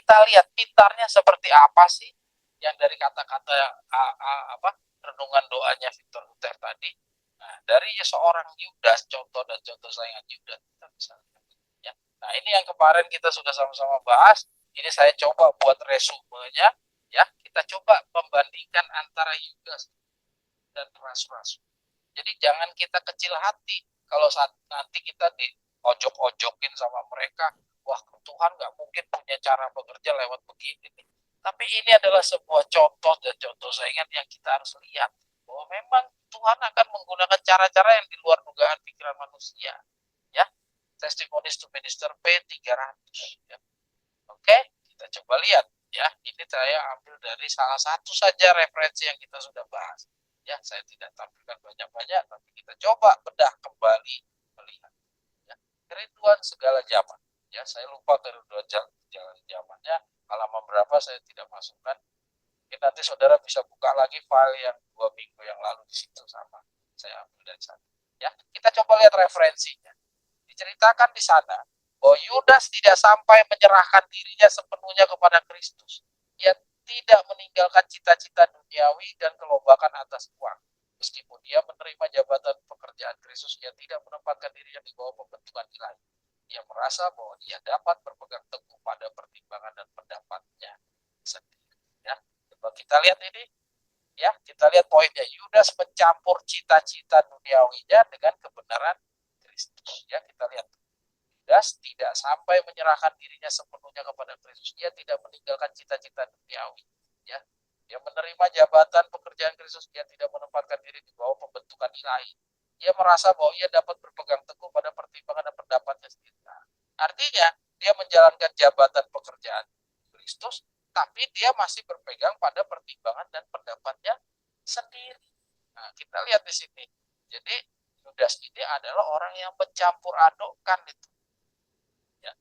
kita lihat pintarnya seperti apa sih yang dari kata-kata renungan doanya Victor Luther tadi. Nah, dari seorang Yudas, contoh dan contoh saingan Yudas kita bisa lihat. Ya. Nah, ini yang kemarin kita sudah sama-sama bahas. Ini saya coba buat resumenya, ya. Kita coba membandingkan antara Yudas dan rasul-rasul. Jadi jangan kita kecil hati kalau saat nanti kita di ojok-ojokin sama mereka, wah Tuhan nggak mungkin punya cara bekerja lewat begini nih. Tapi ini adalah sebuah contoh dan contoh saingan yang kita harus lihat bahwa memang Tuhan akan menggunakan cara-cara yang di luar dugaan pikiran manusia. Ya, Testimonies to Minister P300. Ya. Oke, kita coba lihat. Ya, ini saya ambil dari salah satu saja referensi yang kita sudah bahas. Ya, saya tidak tampilkan banyak-banyak, tapi kita coba bedah kembali melihat. Ya, kerinduan segala zaman. Ya, saya lupa kerinduan jalan zamannya, halaman berapa saya tidak masukkan. Mungkin nanti saudara bisa buka lagi file yang 2 minggu yang lalu di situ sama. Saya ambil dari sana. Ya, kita coba lihat referensinya. Diceritakan di sana bahwa Yudas tidak sampai menyerahkan dirinya sepenuhnya kepada Kristus. Ia tidak meninggalkan cita-cita duniawi dan kelombakan atas uang. Meskipun dia menerima jabatan pekerjaan Kristus, ia tidak menempatkan dirinya di bawah pembentukan ilahi. Ia merasa bahwa dia dapat berpegang teguh pada pertimbangan dan pendapatnya sendiri. Ya, coba kita lihat ini. Ya, kita lihat poinnya. Yudas mencampur cita-cita duniawinya dengan kebenaran Kristus. Ya, kita lihat. Yudas tidak sampai menyerahkan dirinya sepenuhnya kepada Kristus. Dia tidak meninggalkan cita-cita duniawi. Ya, dia menerima jabatan pekerjaan Kristus. Dia tidak menempatkan diri di bawah pembentukan ilahi. Dia merasa bahwa ia dapat berpegang teguh pada pertimbangan dan pendapatnya sendiri. Nah, artinya dia menjalankan jabatan pekerjaan Kristus, tapi dia masih berpegang pada pertimbangan dan pendapatnya sendiri. Nah, kita lihat di sini. Jadi Yudas ini adalah orang yang mencampur adukkan itu. Ya,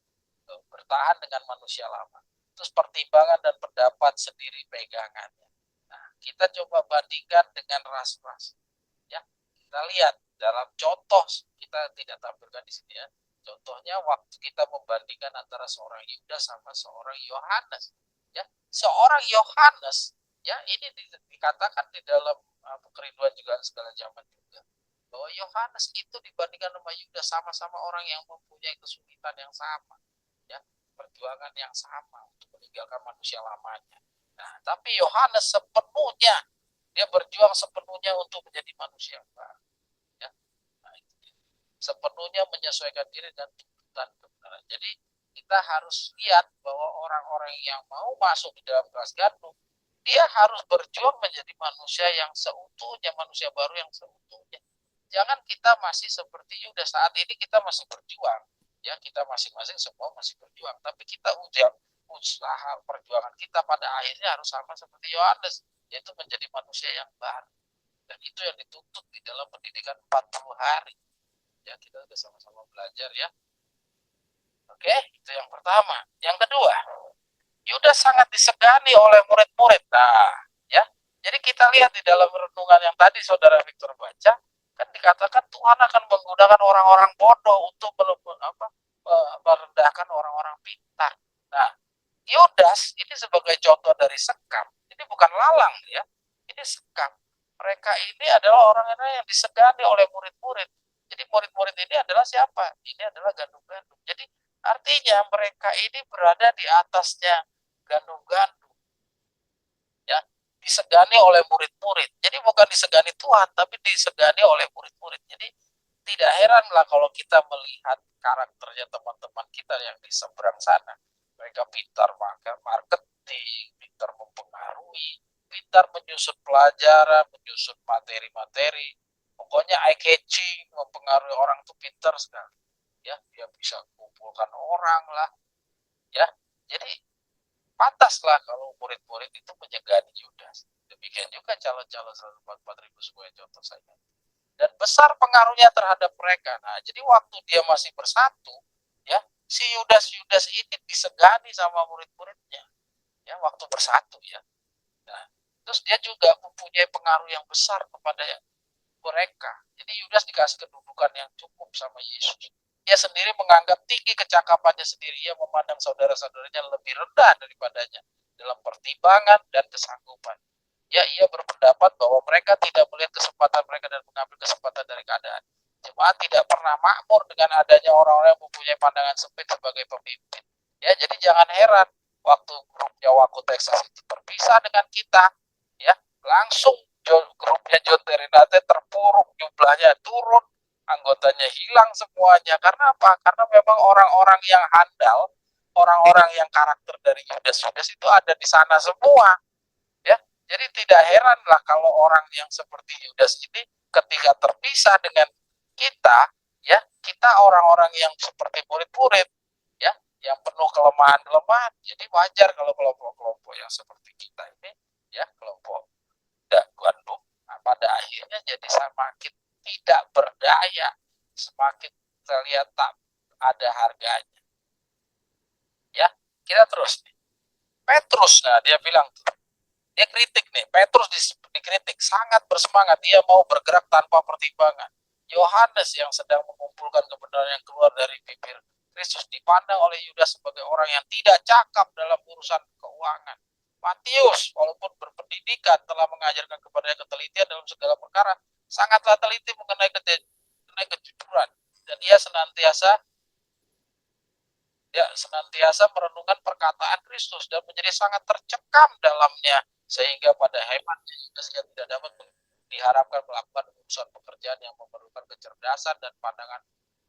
bertahan dengan manusia lama. Terus pertimbangan dan pendapat sendiri pegangannya. Nah, kita coba bandingkan dengan ras-ras. Ya, kita lihat dalam contoh, kita tidak tampilkan di sini ya. Contohnya waktu kita membandingkan antara seorang Yudas sama seorang Yohanes. Ya, seorang Yohanes ya ini dikatakan di dalam kerinduan juga segala zaman juga bahwa Yohanes itu dibandingkan sama Yudas sama-sama orang yang mempunyai kesulitan yang sama, ya, perjuangan yang sama untuk meninggalkan manusia lamanya. Nah, tapi Yohanes sepenuhnya dia berjuang sepenuhnya untuk menjadi manusia baru. Ya. Nah, sepenuhnya menyesuaikan diri dan tuntutan kebenaran. Jadi kita harus lihat bahwa orang-orang yang mau masuk di dalam kelas gandum, dia harus berjuang menjadi manusia yang seutuhnya, manusia baru yang seutuhnya. Jangan kita masih seperti Yudas. Saat ini kita masih berjuang. Ya, kita masing-masing semua masih berjuang. Tapi kita usaha perjuangan kita pada akhirnya harus sama seperti Yohanes, yaitu menjadi manusia yang baru. Dan itu yang dituntut di dalam pendidikan 40 hari. Ya, kita sudah sama-sama belajar ya. Oke, itu yang pertama. Yang kedua, Yudas sangat disegani oleh murid-murid. Nah, ya. Jadi kita lihat di dalam renungan yang tadi saudara Victor baca, kan dikatakan Tuhan akan menggunakan orang-orang bodoh untuk merendahkan orang-orang pintar. Nah, Yudas ini sebagai contoh dari sekam. Ini bukan lalang ya. Ini sekam. Mereka ini adalah orang-orang yang disegani oleh murid-murid. Jadi murid-murid ini adalah siapa? Ini adalah gandum-gandum. Jadi artinya mereka ini berada di atasnya gandum-gandum. Ya, disegani oleh murid-murid. Jadi bukan disegani Tuhan, tapi disegani oleh murid-murid. Jadi tidak heranlah kalau kita melihat karakternya teman-teman kita yang di seberang sana. Mereka pintar marketing, pintar mempengaruhi, pintar menyusun pelajaran, menyusun materi-materi. Pokoknya eye catching, mempengaruhi orang itu pintar sekali. Ya, dia bisa kumpulkan orang lah. Ya, jadi pantaslah kalau murid-murid itu menyegani Yudas. Demikian juga calon-calon 144.000 sebagai contoh saya. Dan besar pengaruhnya terhadap mereka. Nah, jadi waktu dia masih bersatu, ya, si Yudas ini disegani sama murid-muridnya, ya, waktu bersatu ya. Nah, terus dia juga mempunyai pengaruh yang besar kepada mereka. Jadi Yudas dikasih kedudukan yang cukup sama Yesus. Ia sendiri menganggap tinggi kecakapannya sendiri. Ia memandang saudara-saudaranya lebih rendah daripadanya dalam pertimbangan dan kesanggupan. Ya, ia berpendapat bahwa mereka tidak melihat kesempatan mereka dan mengambil kesempatan dari keadaan. Jemaat tidak pernah makmur dengan adanya orang-orang yang mempunyai pandangan sempit sebagai pemimpin. Ya, jadi jangan heran waktu grupnya Waku Texas itu terpisah dengan kita, ya langsung grupnya John Terinate terpuruk, jumlahnya turun, anggotanya hilang semuanya. Karena apa? Karena memang orang-orang yang handal, orang-orang yang karakter dari Yudas itu ada di sana semua. Ya, jadi tidak heran lah kalau orang yang seperti Yudas ini ketika terpisah dengan kita, ya kita orang-orang yang seperti murid-murid, ya yang penuh kelemahan-kelemahan. Jadi wajar kalau kelompok-kelompok yang seperti kita ini, ya kelompok Gandum, nah, pada akhirnya jadi semakin tidak berdaya, semakin terlihat tak ada harganya. Ya, kita terus nih. Petrus, nah dia bilang tuh, dia kritik nih, Petrus dikritik, sangat bersemangat, dia mau bergerak tanpa pertimbangan. Yohanes yang sedang mengumpulkan kebenaran yang keluar dari bibir Kristus dipandang oleh Yudas sebagai orang yang tidak cakap dalam urusan keuangan. Matius, walaupun berpendidikan, telah mengajarkan kepadanya ketelitian dalam segala perkara, sangatlah teliti mengenai kejujuran, dan ia senantiasa merenungkan perkataan Kristus dan menjadi sangat tercekam dalamnya, sehingga pada hebatnya Yudas yang tidak dapat diharapkan melakukan urusan pekerjaan yang memerlukan kecerdasan dan pandangan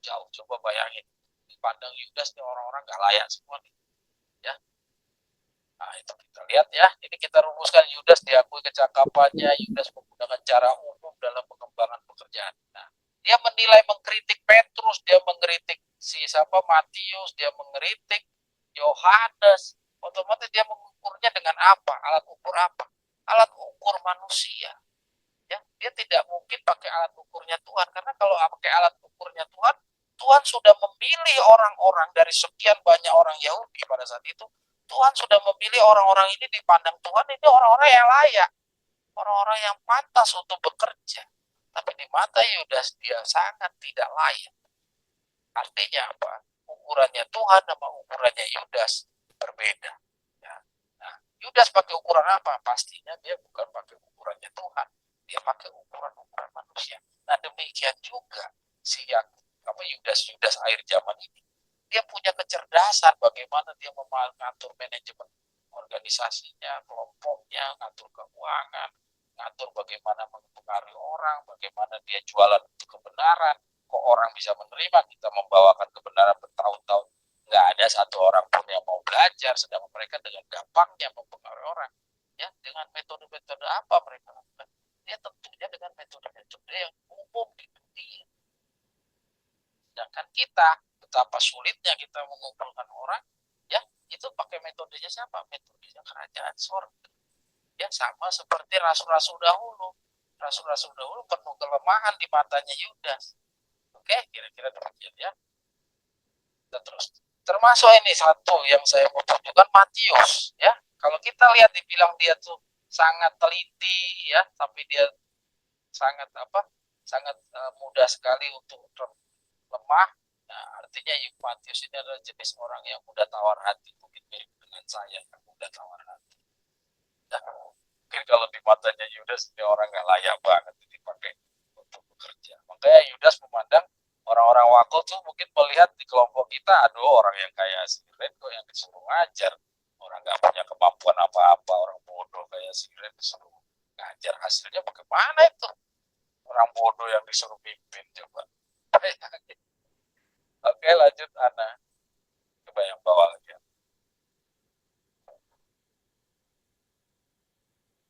jauh. Coba bayangin, dipandang Yudas nih orang-orang gak layak semua nih, ya. Nah itu kita lihat ya, ini kita rumuskan. Yudas diakui kecakapannya, Yudas menggunakan cara umum dalam pengembangan pekerjaan. Nah, dia menilai, mengkritik Petrus, dia mengkritik Matius, dia mengkritik Yohanes. Otomatis dia mengukurnya dengan apa? Alat ukur apa? Alat ukur manusia. Ya, dia tidak mungkin pakai alat ukurnya Tuhan, karena kalau pakai alat ukurnya Tuhan, Tuhan sudah memilih orang-orang dari sekian banyak orang Yahudi pada saat itu. Tuhan sudah memilih orang-orang ini, dipandang Tuhan ini orang-orang yang layak, orang-orang yang pantas untuk bekerja. Tapi di mata Yudas dia sangat tidak layak. Artinya apa? Ukurannya Tuhan sama ukurannya Yudas berbeda. Ya. Nah, Yudas pakai ukuran apa? Pastinya dia bukan pakai ukurannya Tuhan. Dia pakai ukuran-ukuran manusia. Nah, demikian juga si Yudas akhir zaman ini. Dia punya kecerdasan bagaimana dia mengatur manajemen organisasinya, kelompoknya, ngatur keuangan, ngatur bagaimana mempengaruhi orang, bagaimana dia jualan kebenaran. Kok orang bisa menerima kita membawakan kebenaran bertahun-tahun, nggak ada satu orang pun yang mau belajar, sedangkan mereka dengan gampangnya mempengaruhi orang. Ya, dengan metode-metode apa mereka lakukan? Dia tentunya dengan metode-metode yang umum di dunia. Sedangkan kita, betapa sulitnya kita mengumpulkan orang, ya itu pakai metodenya siapa? Metodenya kerajaan sorga. Ya sama seperti rasul-rasul dahulu. Rasul-rasul dahulu penuh kelemahan di matanya Yudas. Oke, kira-kira demikian ya. Kita terus. Termasuk ini satu yang saya mau tunjukkan, Matius. Ya, kalau kita lihat dibilang dia tuh sangat teliti, ya, tapi dia sangat sangat mudah sekali untuk lemah. Nah, artinya Matius ini adalah jenis orang yang mudah tawar hati, mungkin mirip dengan saya yang mudah tawar hati. Nah, mungkin kalau di matanya Yudas ini orang nggak layak banget dipakai untuk bekerja. Makanya Yudas memandang orang-orang Waku tuh mungkin melihat di kelompok kita, aduh orang yang kayak si Ren kok yang disuruh ngajar, orang nggak punya kemampuan apa-apa, orang bodoh kayak si Ren disuruh ngajar, hasilnya bagaimana itu? Orang bodoh yang disuruh pimpin coba. Oke, lanjut Ana. Coba yang bawah lagi.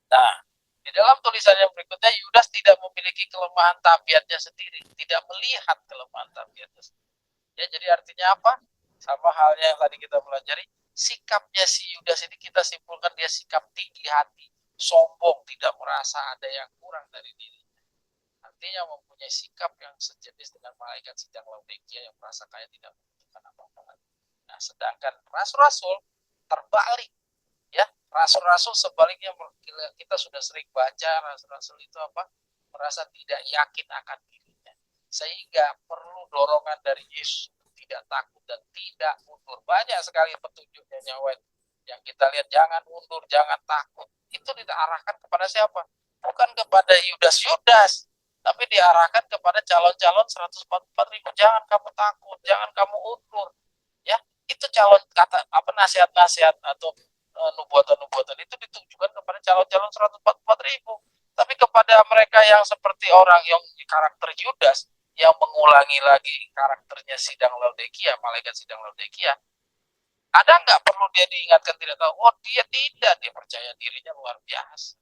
Nah, di dalam tulisan yang berikutnya, Yudas tidak memiliki kelemahan tabiatnya sendiri, tidak melihat kelemahan tabiatnya sendiri. Ya, jadi artinya apa? Sama halnya yang tadi kita pelajari, sikapnya si Yudas ini kita simpulkan dia sikap tinggi hati, sombong, tidak merasa ada yang kurang dari dirinya. Artinya mempunyai sikap yang sejenis dengan malaikat sedang Laodikia yang merasa kaya tidak membutuhkan apa-apa. Nah, sedangkan rasul-rasul terbalik. Ya, rasul-rasul sebaliknya, kita sudah sering baca rasul-rasul itu merasa tidak yakin akan dirinya, sehingga perlu dorongan dari Yesus tidak takut dan tidak mundur. Banyak sekali petunjuknya nyawa yang kita lihat, jangan mundur, jangan takut. Itu diarahkan kepada siapa? Bukan kepada Yudas, tapi diarahkan kepada calon-calon 144.000. Jangan kamu takut, jangan kamu mundur. Ya, itu calon kata apa nasihat-nasihat atau nubuatan-nubuatan itu ditujukan kepada calon-calon 144.000. Tapi kepada mereka yang seperti orang yang karakter Yudas, yang mengulangi lagi karakternya sidang Laodikia, malaikat sidang Laodikia, ada nggak perlu dia diingatkan tidak tahu? Oh, dia tidak, dia percaya dirinya luar biasa.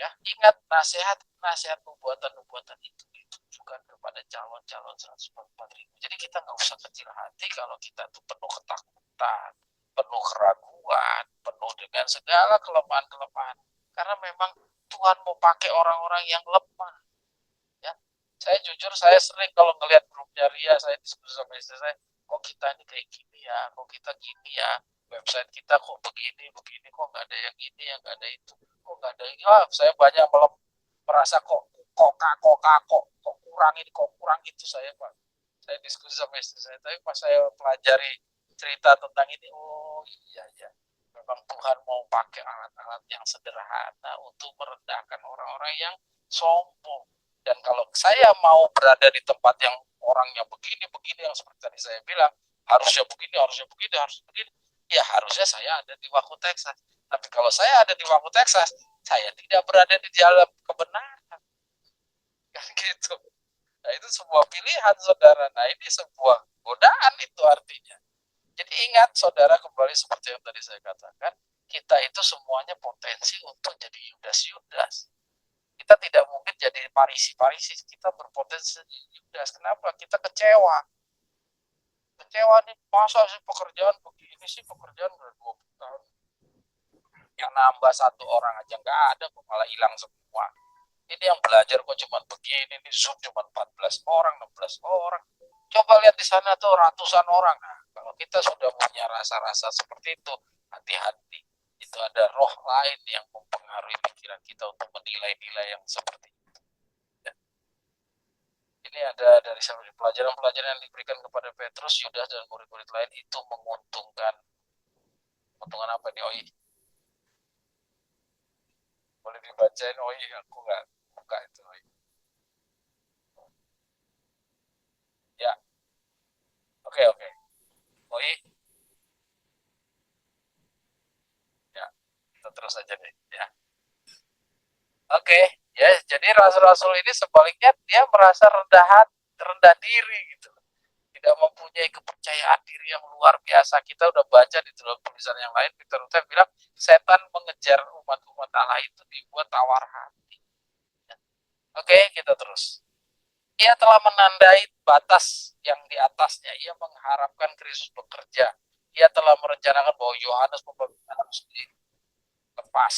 Ya, ingat nasihat nubuatan itu ditujukan kepada calon-calon 144.000. Jadi kita nggak usah kecil hati kalau kita tuh penuh ketakutan, penuh keraguan, penuh dengan segala kelemahan-kelemahan. Karena memang Tuhan mau pakai orang-orang yang lemah. Ya, saya jujur, saya sering kalau ngelihat grupnya Ria, saya diskusi sama istri saya, kok kita ini kayak gini ya, kok kita gini ya, website kita kok begini, kok nggak ada yang ini, yang nggak ada itu, kok nggak ada ini. Saya banyak merasa kok kurang ini, kok kurang itu. Saya diskusi sama istri saya, tapi pas saya pelajari cerita tentang ini, oh iya ya, memang Tuhan mau pakai alat-alat yang sederhana untuk merendahkan orang-orang yang sombong. Dan kalau saya mau berada di tempat yang orangnya begini yang seperti tadi saya bilang, harusnya begini, ya harusnya saya ada di Waku Texas. Tapi kalau saya ada di Waku Texas, saya tidak berada di dalam kebenaran. Kan gitu. Nah, itu sebuah pilihan, saudara. Nah, ini sebuah godaan itu artinya. Jadi ingat, saudara, kembali seperti yang tadi saya katakan, kita itu semuanya potensi untuk jadi Yudas. Kita tidak mungkin jadi Parisi. Kita berpotensi jadi Yudas. Kenapa? Kita kecewa nih, masa sih pekerjaan begini sih, pekerjaan udah 20 tahun. Yang nambah satu orang aja nggak ada, malah hilang semua. Ini yang belajar kok cuma begini, nih Zoom cuma 14 orang, 16 orang. Coba lihat di sana tuh ratusan orang. Nah, kalau kita sudah punya rasa-rasa seperti itu, hati-hati. Itu ada roh lain yang mempengaruhi pikiran kita untuk menilai-nilai yang seperti itu. Ya. Ini ada dari pelajaran-pelajaran yang diberikan kepada Petrus, Yudas, dan murid-murid lain itu menguntungkan. Menguntungkan apa nih? Oh iya. Boleh dibacain? Oh iya, aku nggak buka itu. Oh iya. Ya, oke. Oh iya. Ya, kita terus aja deh. Ya. Oke, ya. Jadi rasul-rasul ini sebaliknya dia merasa rendah diri gitu. Tidak mempunyai kepercayaan diri yang luar biasa. Kita udah baca di dalam tulisan yang lain, Peter Luther bilang setan mengejar umat-umat Allah itu dibuat tawar hati. Oke, kita terus. Ia telah menandai batas yang di atasnya. Ia mengharapkan Kristus bekerja. Ia telah merencanakan bahwa Yohanes Pembaptis harus dilepas.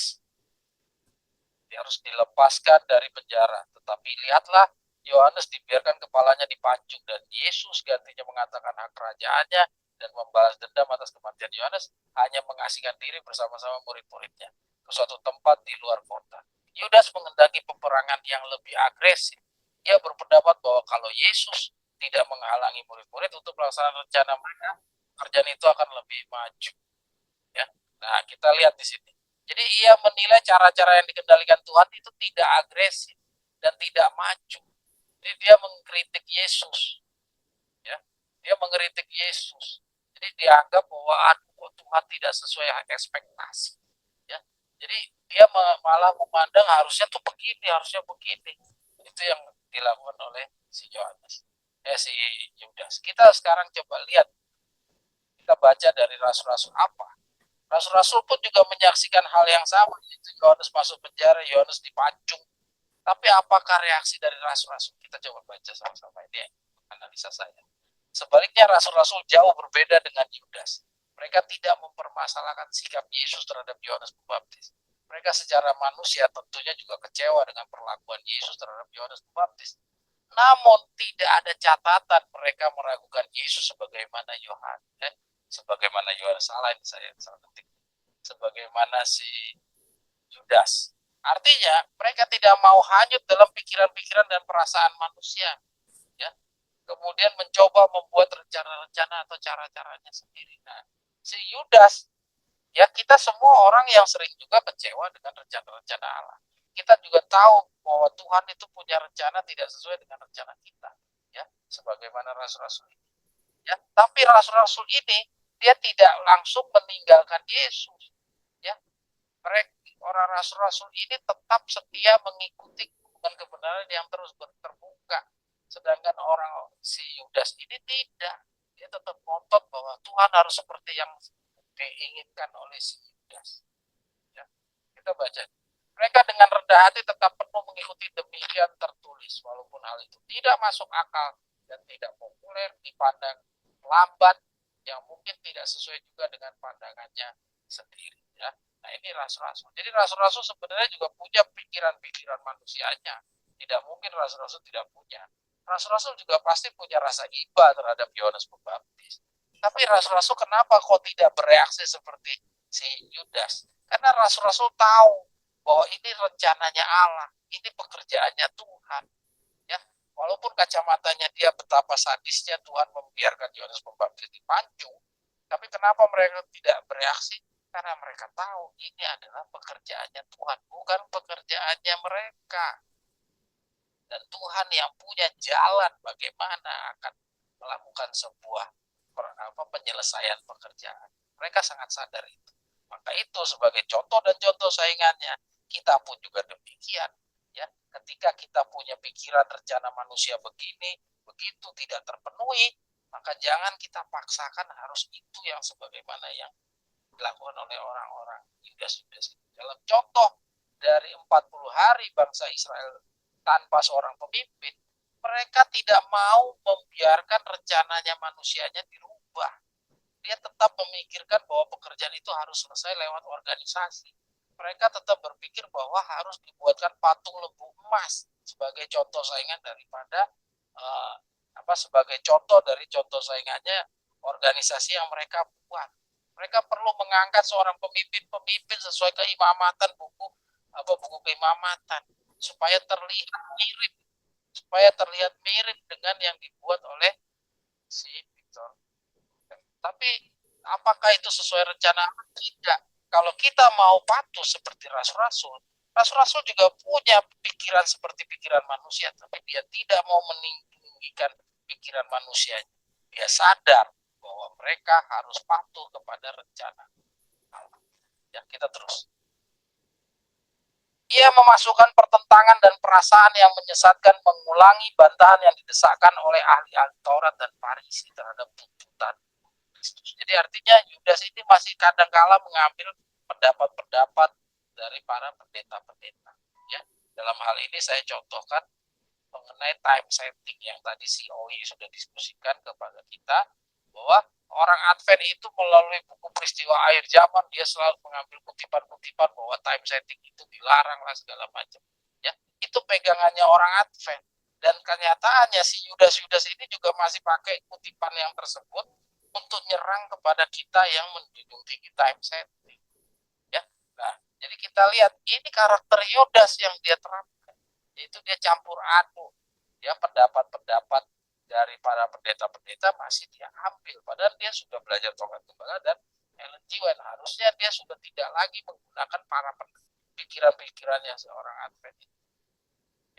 Dia harus dilepaskan dari penjara. Tetapi lihatlah, Yohanes dibiarkan kepalanya dipancung, dan Yesus gantinya mengatakan hak kerajaannya dan membalas dendam atas kematian Yohanes, hanya mengasihkan diri bersama-sama murid-muridnya ke suatu tempat di luar kota. Yudas mengendaki peperangan yang lebih agresif. Ia berpendapat bahwa kalau Yesus tidak menghalangi murid-murid untuk melaksanakan rencana mereka, kerjaan itu akan lebih maju. Ya. Nah, kita lihat di sini. Jadi ia menilai cara-cara yang dikendalikan Tuhan itu tidak agresif dan tidak maju. Jadi dia mengkritik Yesus. Ya. Dia mengkritik Yesus. Jadi dianggap bahwa Tuhan tidak sesuai ekspektasi. Ya. Jadi dia malah memandang harusnya tuh begini, harusnya begini. Itu yang dilakukan oleh si Yohanes. Si Yudas. Kita sekarang coba lihat. Kita baca dari rasul-rasul apa. Rasul-rasul pun juga menyaksikan hal yang sama. Yohanes masuk penjara, Yohanes dipancung. Tapi apakah reaksi dari rasul-rasul? Kita coba baca sama-sama, ini analisa saya. Sebaliknya rasul-rasul jauh berbeda dengan Yudas. Mereka tidak mempermasalahkan sikap Yesus terhadap Yohanes Pembaptis. Mereka secara manusia tentunya juga kecewa dengan perlakuan Yesus terhadap Yohanes Pembaptis. Namun tidak ada catatan mereka meragukan Yesus sebagaimana Yohanes. Sebagaimana Yohanes, salah ini saya salah ketik. Sebagaimana si Yudas. Artinya mereka tidak mau hanyut dalam pikiran-pikiran dan perasaan manusia. Ya. kemudian mencoba membuat rencana-rencana atau cara-caranya sendiri. Nah, si Yudas, ya kita semua orang yang sering juga kecewa dengan rencana-rencana Allah. Kita juga tahu bahwa Tuhan itu punya rencana tidak sesuai dengan rencana kita, ya, sebagaimana rasul-rasul ini. Ya, tapi rasul-rasul ini dia tidak langsung meninggalkan Yesus, ya. Mereka orang rasul-rasul ini tetap setia mengikuti dengan kebenaran yang terus terbuka. Sedangkan orang si Yudas ini tidak. Dia tetap ngotot bahwa Tuhan harus seperti yang diinginkan oleh si Yudas. Ya, kita baca. Mereka dengan rendah hati tetap penuh mengikuti demikian tertulis, walaupun hal itu tidak masuk akal dan tidak populer dipandang lambat, yang mungkin tidak sesuai juga dengan pandangannya sendiri. Ya. Nah ini rasul-rasul. Jadi rasul-rasul sebenarnya juga punya pikiran-pikiran manusianya. Tidak mungkin rasul-rasul tidak punya. Rasul-rasul juga pasti punya rasa iba terhadap Yohanes Pembaptis. Tapi rasul-rasul kenapa kok tidak bereaksi seperti si Yudas? Karena rasul-rasul tahu bahwa ini rencananya Allah, ini pekerjaannya Tuhan. Ya, walaupun kacamatanya dia betapa sadisnya Tuhan membiarkan Yohanes Pembaptis dipancung, tapi kenapa mereka tidak bereaksi? Karena mereka tahu ini adalah pekerjaannya Tuhan, bukan pekerjaannya mereka. Dan Tuhan yang punya jalan bagaimana akan melakukan sebuah penyelesaian pekerjaan. Mereka sangat sadar itu. Maka itu sebagai contoh dan contoh saingannya, kita pun juga demikian. Ya, ketika kita punya pikiran rencana manusia begini, begitu tidak terpenuhi, maka jangan kita paksakan harus itu yang sebagaimana yang dilakukan oleh orang-orang Yudas-Yudas. Dalam contoh dari 40 hari bangsa Israel tanpa seorang pemimpin, mereka tidak mau membiarkan rencananya manusianya dirubah. Dia tetap memikirkan bahwa pekerjaan itu harus selesai lewat organisasi. Mereka tetap berpikir bahwa harus dibuatkan patung lembu emas sebagai contoh saingan daripada sebagai contoh dari contoh saingannya organisasi yang mereka buat. Mereka perlu mengangkat seorang pemimpin sesuai keimamatan buku keimamatan supaya terlihat mirip dengan yang dibuat oleh si Victor. Tapi apakah itu sesuai rencana? Tidak. Kalau kita mau patuh seperti rasul-rasul, rasul-rasul juga punya pikiran seperti pikiran manusia, tapi dia tidak mau meninggikan pikiran manusianya. Dia sadar bahwa mereka harus patuh kepada rencana Allah. Ya, kita terus. Ia memasukkan pertentangan dan perasaan yang menyesatkan, mengulangi bantahan yang didesakkan oleh ahli-ahli Taurat dan Farisi terhadap tuntutan Kristus. Jadi artinya Yudas ini masih kadang-kala mengambil pendapat-pendapat dari para pendeta-pendeta. Ya, dalam hal ini saya contohkan mengenai time setting yang tadi si Oi sudah diskusikan kepada kita, bahwa orang Advent itu melalui buku peristiwa akhir zaman dia selalu mengambil kutipan-kutipan bahwa time setting itu dilarang lah segala macam. Ya, itu pegangannya orang Advent. Dan kenyataannya si Yudas-Yudas ini juga masih pakai kutipan yang tersebut untuk nyerang kepada kita yang menjunjung tinggi time setting. Ya, nah jadi kita lihat ini karakter Yudas yang dia terapkan, yaitu dia campur aduk. Ya, pendapat-pendapat dari para pendeta-pendeta masih dia ambil, padahal dia sudah belajar tongkat gembala dan Ellen G. White. Harusnya dia sudah tidak lagi menggunakan para pikiran-pikirannya seorang Advent.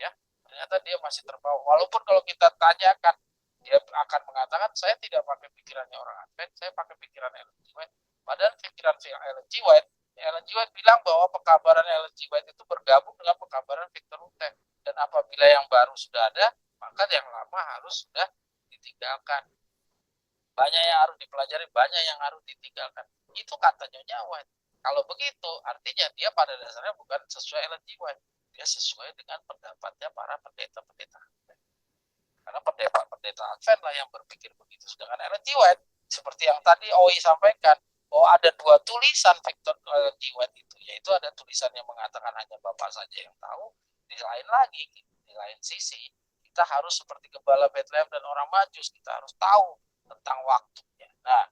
Ya, ternyata dia masih terbawa. Walaupun kalau kita tanyakan, dia akan mengatakan saya tidak pakai pikirannya orang Advent, saya pakai pikiran Ellen G. White. Padahal pikiran Ellen G. White, Ellen G. White bilang bahwa pekabaran Ellen G. White itu bergabung dengan pekabaran Victor Luther. Dan apabila yang baru sudah ada, maka yang lama harus sudah ditinggalkan. Banyak yang harus dipelajari, banyak yang harus ditinggalkan. Itu kata Nyonya White. Kalau begitu, artinya dia pada dasarnya bukan sesuai Ellen G. White. Dia sesuai dengan pendapatnya para pendeta-pendeta. Karena pendeta Advent lah yang berpikir begitu. Sedangkan Ellen G. White, seperti yang tadi Oi sampaikan, bahwa ada dua tulisan Victor Ellen G. White itu, yaitu ada tulisan yang mengatakan hanya Bapak saja yang tahu, di lain lagi, di lain sisi, kita harus seperti gembala Bethlehem dan orang Majus, kita harus tahu tentang waktunya. Nah,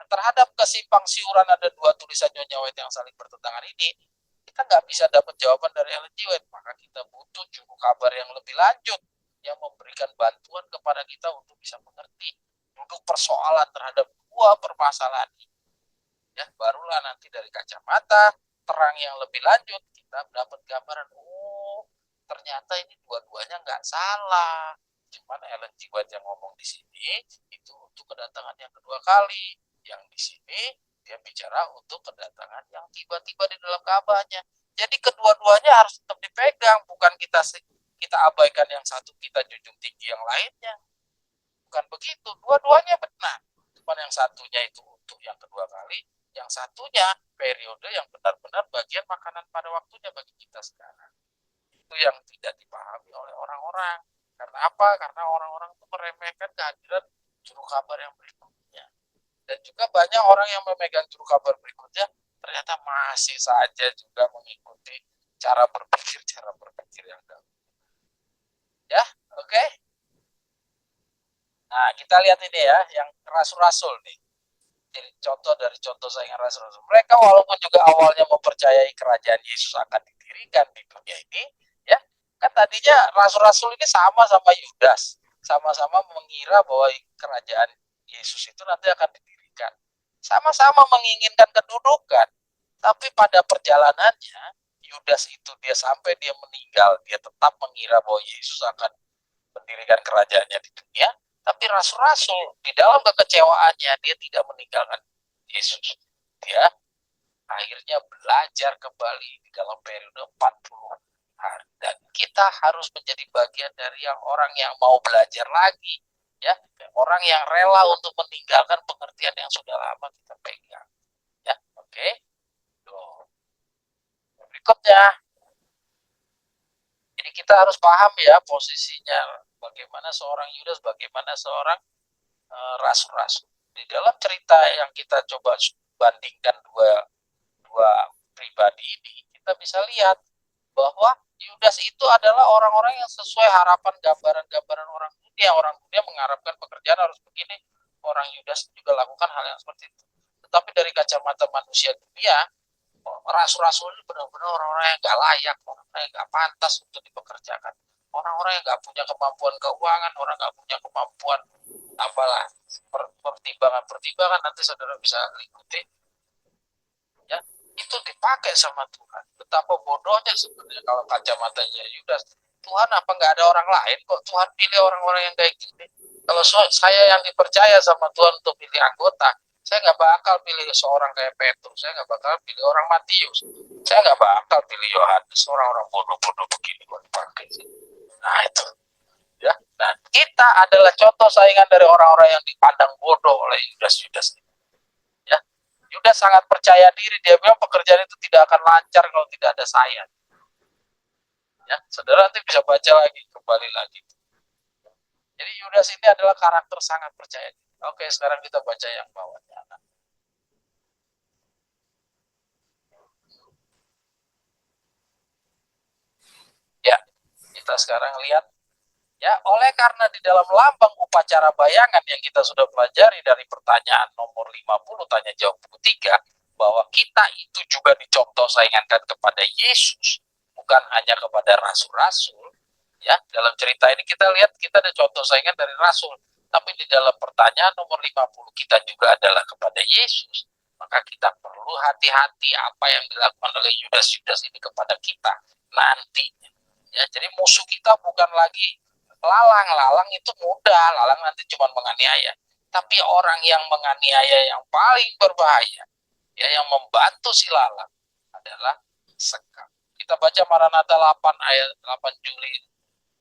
terhadap kesimpang siuran ada dua tulisan Nyonya White yang saling bertentangan ini, kita nggak bisa dapat jawaban dari Ellen G. White, maka kita butuh juru kabar yang lebih lanjut yang memberikan bantuan kepada kita untuk bisa mengerti duduk persoalan terhadap dua permasalahan ini. Ya, barulah nanti dari kacamata terang yang lebih lanjut kita dapat gambaran, oh ternyata ini dua-duanya nggak salah. Cuman Ellen G. White yang ngomong di sini itu untuk kedatangan yang kedua kali. Yang di sini dia bicara untuk kedatangan yang tiba-tiba di dalam Ka'bahnya. Jadi kedua-duanya harus tetap dipegang, bukan kita abaikan yang satu, kita junjung tinggi yang lainnya. Bukan begitu, dua-duanya benar. Cuman yang satunya itu untuk yang kedua kali, yang satunya periode yang benar-benar bagian makanan pada waktunya bagi kita sekarang. Itu yang tidak dipahami oleh orang-orang. Karena apa? Karena orang-orang itu meremehkan kehadiran juru kabar yang berikutnya. Dan juga banyak orang yang memegang juru kabar berikutnya ternyata masih saja juga mengikuti cara berpikir yang dahulu. Ya, oke. Okay? Nah, kita lihat ini ya, yang rasul-rasul nih. Jadi contoh saingan rasul-rasul. Mereka walaupun juga awalnya mempercayai kerajaan Yesus akan didirikan di dunia ini, ya, kan tadinya rasul-rasul ini sama Yudas, sama-sama mengira bahwa kerajaan Yesus itu nanti akan didirikan. Sama-sama menginginkan kedudukan, tapi pada perjalanannya Yudas itu sampai dia meninggal, dia tetap mengira bahwa Yesus akan mendirikan kerajaannya di dunia. Tapi rasul-rasul di dalam kekecewaannya dia tidak meninggalkan Yesus. Dia akhirnya belajar kembali di dalam periode 40 hari. Dan kita harus menjadi bagian dari orang yang mau belajar lagi. Ya, orang yang rela untuk meninggalkan pengertian yang sudah lama kita pegang. Ya, oke. Berikutnya, jadi kita harus paham ya posisinya. Bagaimana seorang Yudas, bagaimana seorang rasul-rasul. Di dalam cerita yang kita coba bandingkan dua pribadi ini, kita bisa lihat bahwa Yudas itu adalah orang-orang yang sesuai harapan gambaran-gambaran orang dunia. Orang dunia mengharapkan pekerjaan harus begini, orang Yudas juga lakukan hal yang seperti itu. Tetapi dari kacamata manusia dunia, rasul-rasul ini benar-benar orang-orang yang gak layak, orang-orang yang gak pantas untuk dipekerjakan. Orang-orang yang gak punya kemampuan keuangan, orang gak punya kemampuan apalah pertimbangan nanti saudara bisa ikuti ya, itu dipakai sama Tuhan. Betapa bodohnya sebenarnya kalau kacamatanya Yudas. Tuhan apa nggak ada orang lain kok Tuhan pilih orang-orang yang kayak gini? Kalau saya yang dipercaya sama Tuhan untuk pilih anggota, saya nggak bakal pilih seorang kayak Petrus, saya nggak bakal pilih orang Matius, saya nggak bakal pilih Yohanes, orang-orang bodoh-bodoh begini kok dipakai. Nah itu ya. Nah, kita adalah contoh saingan dari orang-orang yang dipandang bodoh oleh Yudas. Ya, Yudas sangat percaya diri, dia bilang pekerjaan itu tidak akan lancar kalau tidak ada saya. Ya, saudara nanti bisa baca lagi, kembali lagi. Jadi Yudas ini adalah karakter sangat percaya diri. Oke, sekarang kita baca yang bawahnya. Ya, kita sekarang lihat. Ya, oleh karena di dalam lambang upacara bayangan yang kita sudah pelajari dari pertanyaan nomor 50, tanya jawab buku 3, bahwa kita itu juga dicontoh saingankan kepada Yesus, bukan hanya kepada rasul-rasul. Ya, dalam cerita ini kita lihat kita ada contoh saingan dari rasul, tapi di dalam pertanyaan nomor 50 kita juga adalah kepada Yesus. Maka kita perlu hati-hati apa yang dilakukan oleh Yudas ini kepada kita nantinya. Ya, jadi musuh kita bukan lagi lalang itu mudah, lalang nanti cuma menganiaya. Tapi orang yang menganiaya yang paling berbahaya, ya yang membantu si lalang adalah sekam. Kita baca Maranatha 8 ayat 8 Juli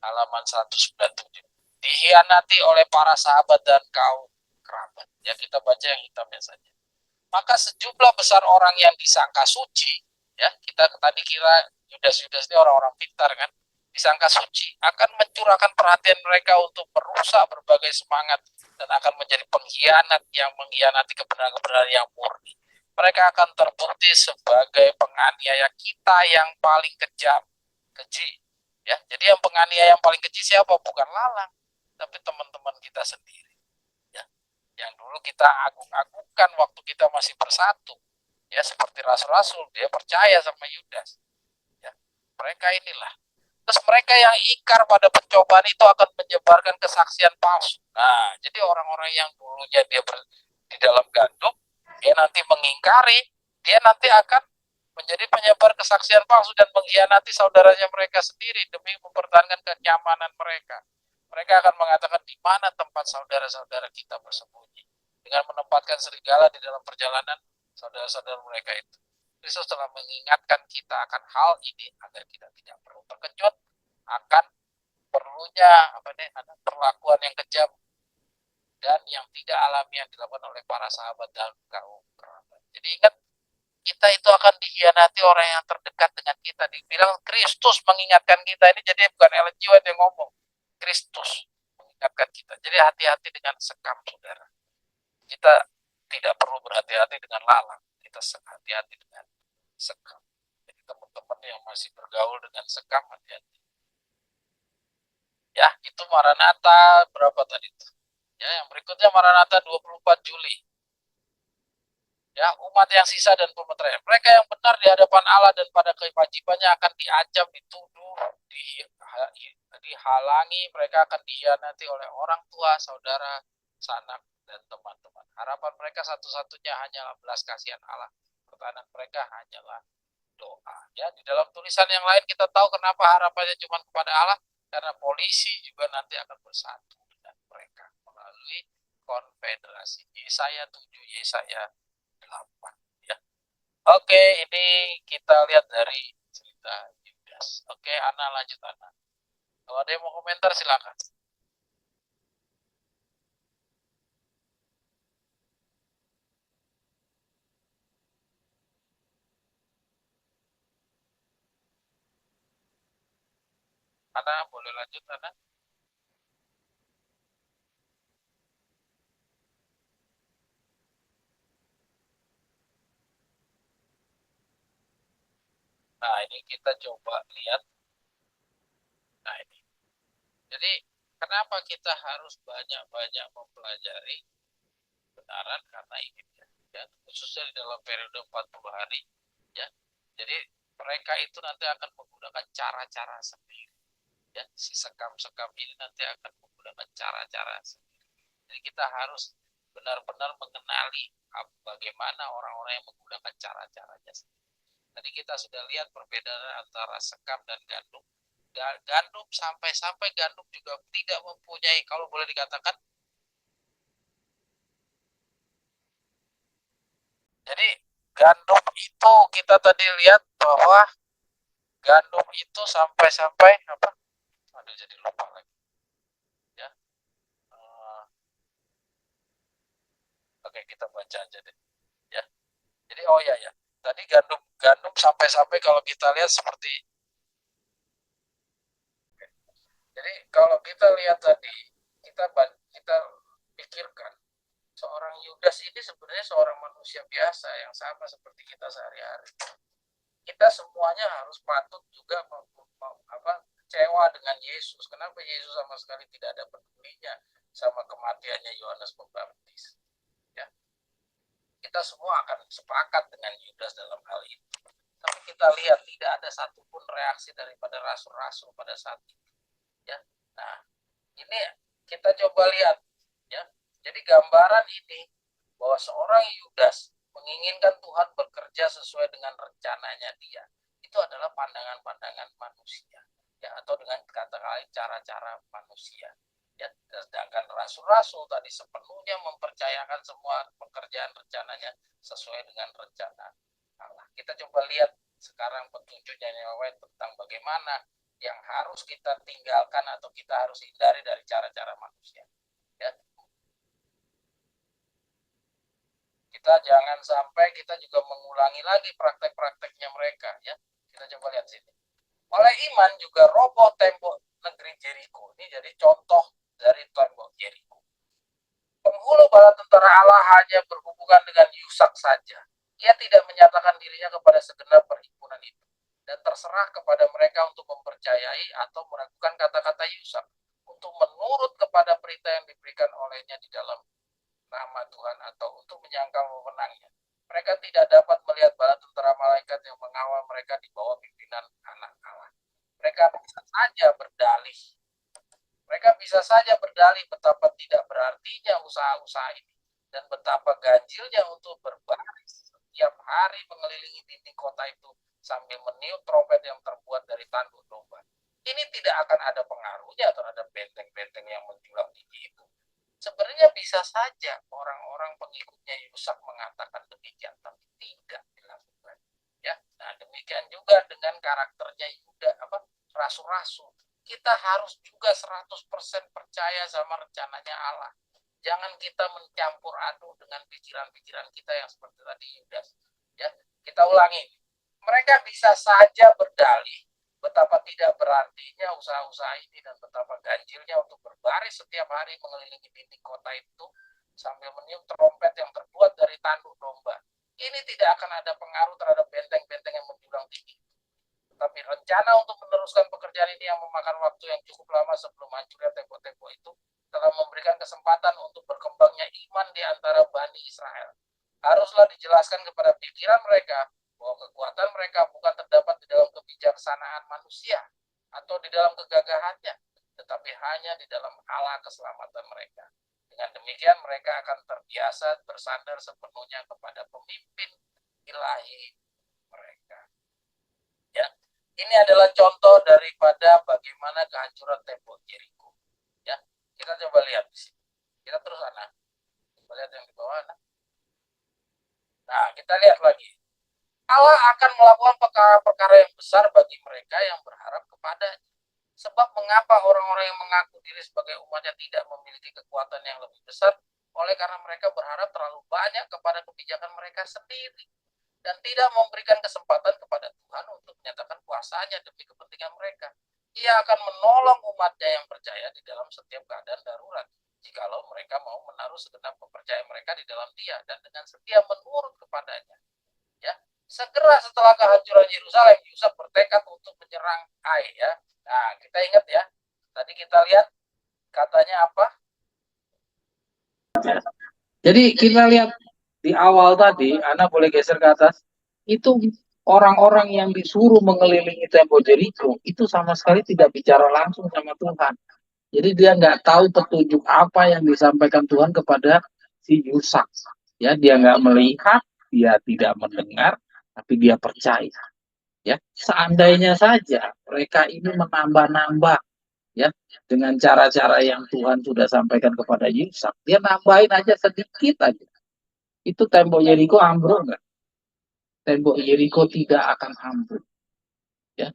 halaman 197. Dihianati oleh para sahabat dan kaum kerabat. Ya kita baca yang hitamnya saja. Maka sejumlah besar orang yang disangka suci, ya kita tadi kira Yudas ini orang-orang pintar kan, disangka suci, akan mencurahkan perhatian mereka untuk merusak berbagai semangat dan akan menjadi pengkhianat yang mengkhianati kebenaran-kebenaran yang murni. Mereka akan terbukti sebagai penganiaya kita yang paling kejam, keji. Ya, jadi yang penganiaya yang paling keji siapa? Bukan lalang, tapi teman-teman kita sendiri. Ya, yang dulu kita agung-agungkan waktu kita masih bersatu. Ya, seperti rasul-rasul, dia percaya sama Yudas. Ya, mereka inilah Terus mereka yang ingkar pada pencobaan itu akan menyebarkan kesaksian palsu. Nah, jadi orang-orang yang dulunya dia di dalam gandum, dia nanti mengingkari, dia nanti akan menjadi penyebar kesaksian palsu dan mengkhianati saudaranya mereka sendiri demi mempertahankan kenyamanan mereka. Mereka akan mengatakan di mana tempat saudara-saudara kita bersembunyi dengan menempatkan serigala di dalam perjalanan saudara-saudara mereka itu. Kristus telah mengingatkan kita akan hal ini agar kita tidak perlu terkejut akan perlunya ada perlakuan yang kejam dan yang tidak alami yang dilakukan oleh para sahabat dan kaum kerabat. Jadi ingat, kita itu akan dikhianati orang yang terdekat dengan kita. Dibilang Kristus mengingatkan kita, ini jadi bukan Ellen G. White yang ngomong, Kristus mengingatkan kita. Jadi hati-hati dengan sekam, saudara. Kita tidak perlu berhati-hati dengan lalang, kita hati-hati dengan sekam. Jadi teman-teman yang masih bergaul dengan sekam, hati-hati. Ya, itu Maranatha berapa tadi? Ya, yang berikutnya Maranatha 24 Juli. Ya, umat yang sisa dan pemeteraian. Mereka yang benar di hadapan Allah dan pada kewajibannya akan diancam, dituduh, dihalangi, mereka akan dikhianati oleh orang tua, saudara, sanak, dan teman-teman. Harapan mereka satu-satunya hanyalah belas kasihan Allah. Pertahanan mereka hanyalah doa. Ya, di dalam tulisan yang lain kita tahu kenapa harapannya cuma kepada Allah, karena polisi juga nanti akan bersatu dengan mereka melalui konfederasi. Yesaya 7, Yesaya 8. Ya. Oke, ini kita lihat dari cerita Yudas. Oke, Ana lanjut, Ana. Kalau ada yang mau komentar silakan. Ana boleh lanjut, Ana. Nah, ini kita coba lihat. Nah, ini. Jadi, kenapa kita harus banyak-banyak mempelajari kebenaran? Karena ini ya, khususnya di dalam periode 40 hari. Ya, jadi mereka itu nanti akan menggunakan cara-cara sendiri. Ya, si sekam-sekam ini nanti akan menggunakan cara-cara sendiri. Jadi kita harus benar-benar mengenali bagaimana orang-orang yang menggunakan cara-caranya sendiri. Tadi kita sudah lihat perbedaan antara sekam dan gandum. Gandum sampai-sampai gandum juga tidak mempunyai, kalau boleh dikatakan, jadi gandum itu kita tadi lihat bahwa gandum itu sampai-sampai apa? Aduh, jadi lupa lagi. Ya. Oke, kita baca aja deh. Ya. Jadi oh ya ya. Tadi gandum gandum sampai-sampai kalau kita lihat seperti, jadi kalau kita lihat tadi, kita pikirkan seorang Yudas ini sebenarnya seorang manusia biasa yang sama seperti kita sehari-hari. Kita semuanya harus patut juga kecewa dengan Yesus. Kenapa Yesus sama sekali tidak ada pedulinya sama kematiannya Yohanes Pembaptis? Ya, kita semua akan sepakat dengan Yudas dalam hal itu. Tapi kita lihat tidak ada satupun reaksi daripada rasul-rasul pada saat itu. Ya, nah ini kita coba lihat. Ya, jadi gambaran ini bahwa seorang Yudas menginginkan Tuhan bekerja sesuai dengan rencananya dia, itu adalah pandangan-pandangan manusia, ya, atau dengan kata lain cara-cara manusia. Ya, sedangkan rasul-rasul tadi sepenuhnya mempercayakan semua pekerjaan rencananya sesuai dengan rencana Allah. Kita coba lihat sekarang petunjuknya Yahweh tentang bagaimana yang harus kita tinggalkan atau kita harus hindari dari cara-cara manusia. Ya, kita jangan sampai kita juga mengulangi lagi praktek-prakteknya mereka, ya. Kita coba lihat sini. Oleh iman juga roboh tembok negeri Jericho. Ini jadi contoh dari tembok Jericho. Penghulu bala tentara Allah hanya berhubungan dengan Yusak saja. Ia tidak menyatakan dirinya kepada segenap perhimpunan itu. Dan terserah kepada mereka untuk mempercayai atau meragukan kata-kata Yusak, untuk menurut kepada perintah yang diberikan olehnya di dalam nama Tuhan atau untuk menyangkal wewenangnya. Mereka tidak dapat melihat bala tentara malaikat yang mengawal mereka di bawah pimpinan anak Allah. Mereka saja berdalih. Mereka bisa saja berdalih betapa tidak berartinya usaha-usaha ini dan betapa ganjilnya untuk berbaris setiap hari mengelilingi dinding kota itu sambil meniup trompet yang terbuat dari tanduk domba. Ini tidak akan ada pengaruhnya terhadap benteng-benteng yang menjulang tinggi itu. Sebenarnya bisa saja orang-orang pengikutnya Yusak mengatakan demikian, tapi tidak dilakukan. Ya, nah demikian juga dengan karakternya Yuda, rasu-rasu. Kita harus juga 100% percaya sama rencananya Allah. Jangan kita mencampur aduk dengan pikiran-pikiran kita yang seperti tadi Yudas. Ya, kita ulangi. Mereka bisa saja berdalih betapa tidak berartinya usaha-usaha ini dan betapa ganjilnya untuk berbaris setiap hari mengelilingi dinding kota itu sambil meniup trompet yang terbuat dari tanduk domba. Ini tidak akan ada pengaruh terhadap benteng-benteng yang menjulang tinggi. Tetapi rencana untuk meneruskan pekerjaan ini yang memakan waktu yang cukup lama sebelum hancurnya tembok-tembok itu telah memberikan kesempatan untuk berkembangnya iman di antara Bani Israel. Haruslah dijelaskan kepada pikiran mereka bahwa kekuatan mereka bukan terdapat di dalam kebijaksanaan manusia atau di dalam kegagahannya, tetapi hanya di dalam Allah keselamatan mereka. Dengan demikian mereka akan terbiasa bersandar sepenuhnya kepada pemimpin ilahi mereka. Ya, ini adalah contoh daripada bagaimana kehancuran tembok Yeriko. Ya, kita coba lihat di sini. Kita terus anak. Coba lihat yang di bawah anak. Nah, kita lihat lagi. Allah akan melakukan perkara-perkara yang besar bagi mereka yang berharap kepadanya. Sebab mengapa orang-orang yang mengaku diri sebagai umatnya tidak memiliki kekuatan yang lebih besar? Oleh karena mereka berharap terlalu banyak kepada kebijakan mereka sendiri dan tidak memberikan kesempatan kepada Tuhan untuk menyatakan kuasanya demi kepentingan mereka. Ia akan menolong umatnya yang percaya di dalam setiap keadaan darurat, jikalau mereka mau menaruh segenap kepercayaan mereka di dalam Dia dan dengan setia menurut kepadanya. Ya, segera setelah kehancuran Yerusalem, Yusak bertekad untuk menyerang Ai. Ya, nah kita ingat ya, tadi kita lihat katanya apa? Jadi kita lihat di awal tadi, Anda boleh geser ke atas, itu orang-orang yang disuruh mengelilingi tembok Jericho itu sama sekali tidak bicara langsung sama Tuhan. Jadi dia nggak tahu petunjuk apa yang disampaikan Tuhan kepada si Yusak. Ya, dia nggak melihat, dia tidak mendengar, tapi dia percaya. Ya, seandainya saja mereka ini menambah-nambah, ya, dengan cara-cara yang Tuhan sudah sampaikan kepada Yusak, dia nambahin aja sedikit aja. Itu tembok Yeriko ambruk nggak? Tembok Yeriko tidak akan ambruk. Ya,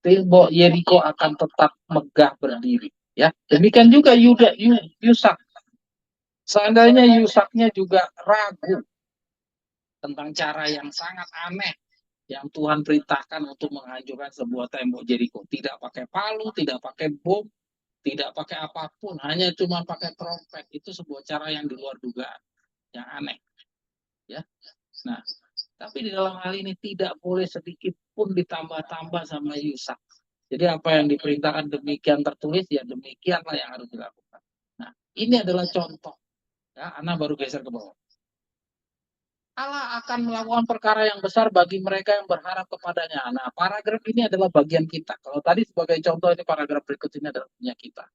tembok Yeriko akan tetap megah berdiri. Ya, demikian juga Yusak. Seandainya Yusaknya juga ragu tentang cara yang sangat aneh yang Tuhan perintahkan untuk menghancurkan sebuah tembok Yeriko, tidak pakai palu, tidak pakai bom, tidak pakai apapun, hanya cuma pakai trompet. Itu sebuah cara yang di luar dugaan, yang aneh. Ya, nah, tapi di dalam hal ini tidak boleh sedikit pun ditambah-tambah sama Yusak. Jadi apa yang diperintahkan demikian tertulis, ya demikianlah yang harus dilakukan. Nah, ini adalah contoh. Ya, Ana baru geser ke bawah. Allah akan melakukan perkara yang besar bagi mereka yang berharap kepadanya. Nah, paragraf ini adalah bagian kita. Kalau tadi sebagai contoh, ini paragraf berikut ini adalah punya kita.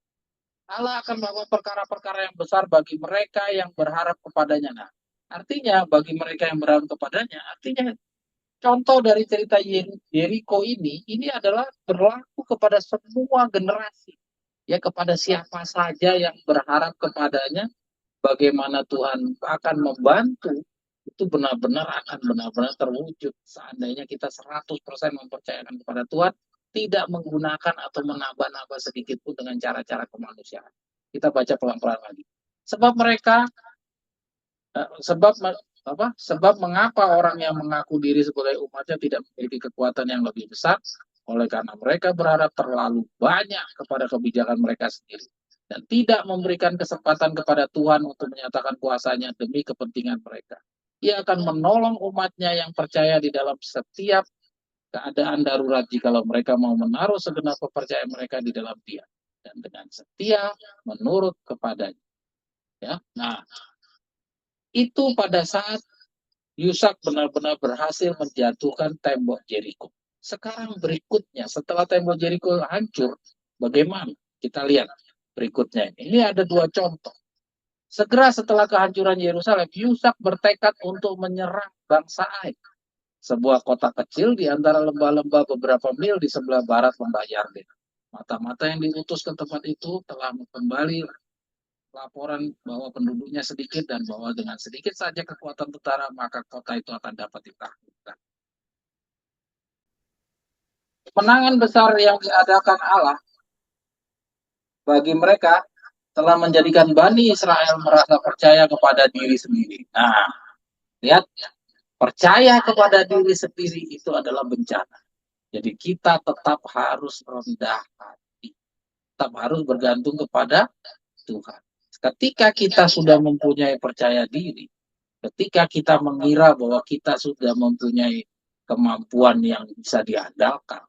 Allah akan melakukan perkara-perkara yang besar bagi mereka yang berharap kepadanya. Nah, artinya bagi mereka yang berharap kepadanya, artinya contoh dari cerita Yeriko ini adalah berlaku kepada semua generasi. Ya, kepada siapa saja yang berharap kepadanya, bagaimana Tuhan akan membantu, itu benar-benar akan benar-benar terwujud seandainya kita 100% mempercayakan kepada Tuhan, tidak menggunakan atau menambah-nambah sedikit pun dengan cara-cara kemanusiaan. Kita baca pelan-pelan lagi. Sebab mengapa orang yang mengaku diri sebagai umatnya tidak memiliki kekuatan yang lebih besar? Oleh karena mereka berharap terlalu banyak kepada kebijakan mereka sendiri dan tidak memberikan kesempatan kepada Tuhan untuk menyatakan kuasanya demi kepentingan mereka. Ia akan menolong umatnya yang percaya di dalam setiap keadaan darurat jikalau mereka mau menaruh segenap kepercayaan mereka di dalam Dia dan dengan setia menurut kepadanya. Ya, nah itu pada saat Yusak benar-benar berhasil menjatuhkan tembok Jericho. Sekarang berikutnya, setelah tembok Yeriko hancur, bagaimana? Kita lihat berikutnya. Ini ada dua contoh. Segera setelah kehancuran Yerusalem, Yusak bertekad untuk menyerang bangsa Ai, sebuah kota kecil di antara lembah-lembah beberapa mil di sebelah barat lembah Yarden. Mata-mata yang diutus ke tempat itu telah kembali laporan bahwa penduduknya sedikit dan bahwa dengan sedikit saja kekuatan tentara maka kota itu akan dapat ditaklukkan. Kemenangan besar yang diadakan Allah bagi mereka telah menjadikan Bani Israel merasa percaya kepada diri sendiri. Nah, lihat, percaya kepada diri sendiri itu adalah bencana. Jadi kita tetap harus rendah hati, tetap harus bergantung kepada Tuhan. Ketika kita sudah mempunyai percaya diri, ketika kita mengira bahwa kita sudah mempunyai kemampuan yang bisa diandalkan,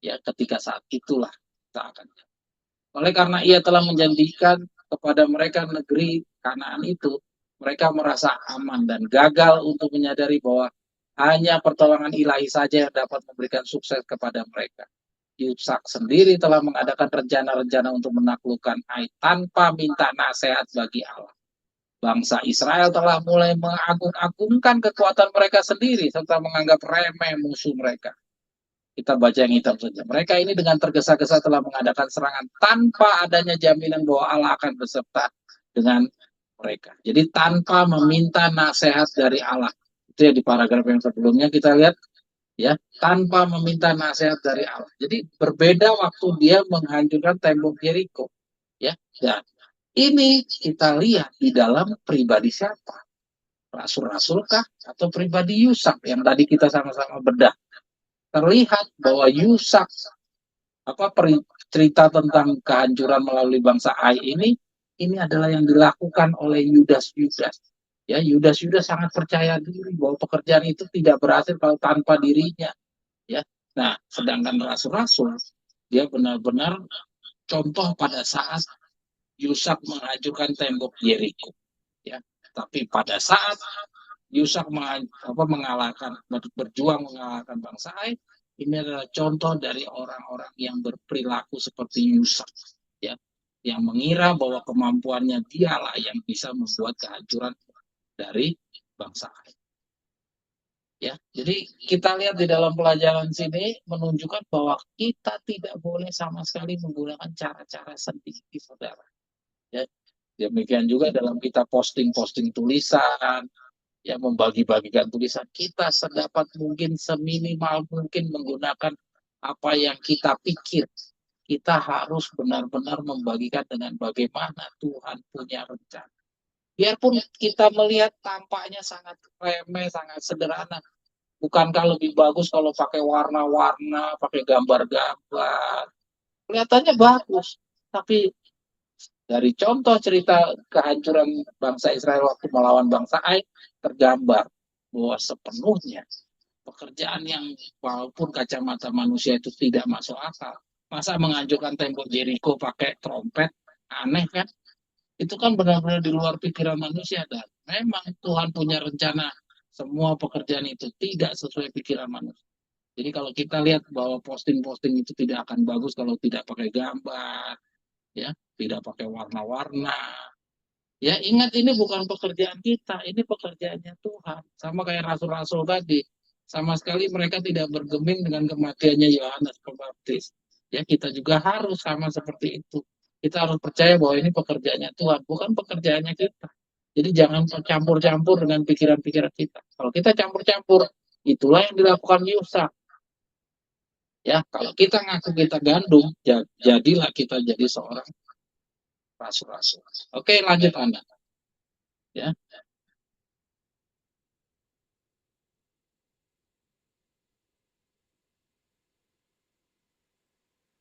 ya ketika saat itulah kita akan. Oleh karena ia telah menjanjikan kepada mereka negeri Kanaan itu, mereka merasa aman dan gagal untuk menyadari bahwa hanya pertolongan ilahi saja yang dapat memberikan sukses kepada mereka. Yusak sendiri telah mengadakan rencana-rencana untuk menaklukkan Ai tanpa minta nasihat bagi Allah. Bangsa Israel telah mulai mengagung-agungkan kekuatan mereka sendiri serta menganggap remeh musuh mereka. Kita baca yang hitam saja. Mereka ini dengan tergesa-gesa telah mengadakan serangan tanpa adanya jaminan bahwa Allah akan beserta dengan mereka. Jadi tanpa meminta nasihat dari Allah. Itu ya di paragraf yang sebelumnya kita lihat ya, tanpa meminta nasihat dari Allah. Jadi berbeda waktu dia menghancurkan tembok Yeriko, ya. Dan ini kita lihat di dalam pribadi siapa? Rasul-rasulkah atau pribadi Yusak yang tadi kita sama-sama bedah? Terlihat bahwa Yusak cerita tentang kehancuran melalui bangsa Ai ini adalah yang dilakukan oleh Yudas. Ya, Yudas sangat percaya diri bahwa pekerjaan itu tidak berhasil kalau tanpa dirinya. Ya, nah, sedangkan rasul-rasul dia benar-benar contoh pada saat Yusak menghancurkan tembok Yeriko. Ya, tapi pada saat Yusak mengalahkan berjuang mengalahkan bangsa Ai, ini adalah contoh dari orang-orang yang berperilaku seperti Yusak, ya, yang mengira bahwa kemampuannya dialah yang bisa membuat kehancuran dari bangsa Ai. Ya, jadi kita lihat di dalam pelajaran sini menunjukkan bahwa kita tidak boleh sama sekali menggunakan cara-cara sendiri, saudara. Ya, demikian juga dalam kita posting-posting tulisan, ya membagi-bagikan tulisan, kita sedapat mungkin seminimal mungkin menggunakan apa yang kita pikir. Kita harus benar-benar membagikan dengan bagaimana Tuhan punya rencana. Biarpun kita melihat tampaknya sangat remeh, sangat sederhana. Bukankah lebih bagus kalau pakai warna-warna, pakai gambar-gambar. Kelihatannya bagus, tapi dari contoh cerita kehancuran bangsa Israel waktu melawan bangsa Ai, tergambar bahwa sepenuhnya pekerjaan yang walaupun kacamata manusia itu tidak masuk akal. Masa menghancurkan tembok Jericho pakai trompet, aneh kan? Itu kan benar-benar di luar pikiran manusia. Dan memang Tuhan punya rencana semua pekerjaan itu tidak sesuai pikiran manusia. Jadi kalau kita lihat bahwa posting-posting itu tidak akan bagus kalau tidak pakai gambar, ya, tidak pakai warna-warna. Ya, ingat ini bukan pekerjaan kita, ini pekerjaannya Tuhan. Sama kayak rasul-rasul tadi. Sama sekali mereka tidak bergeming dengan kematiannya Yohanes Pembaptis. Ya, kita juga harus sama seperti itu. Kita harus percaya bahwa ini pekerjaannya Tuhan, bukan pekerjaannya kita. Jadi jangan campur-campur dengan pikiran-pikiran kita. Kalau kita campur-campur, itulah yang dilakukan Yusak. Ya, kalau kita ngaku kita gandum, jadilah kita jadi seorang rasul-rasul. Oke, lanjut Anda. Ya.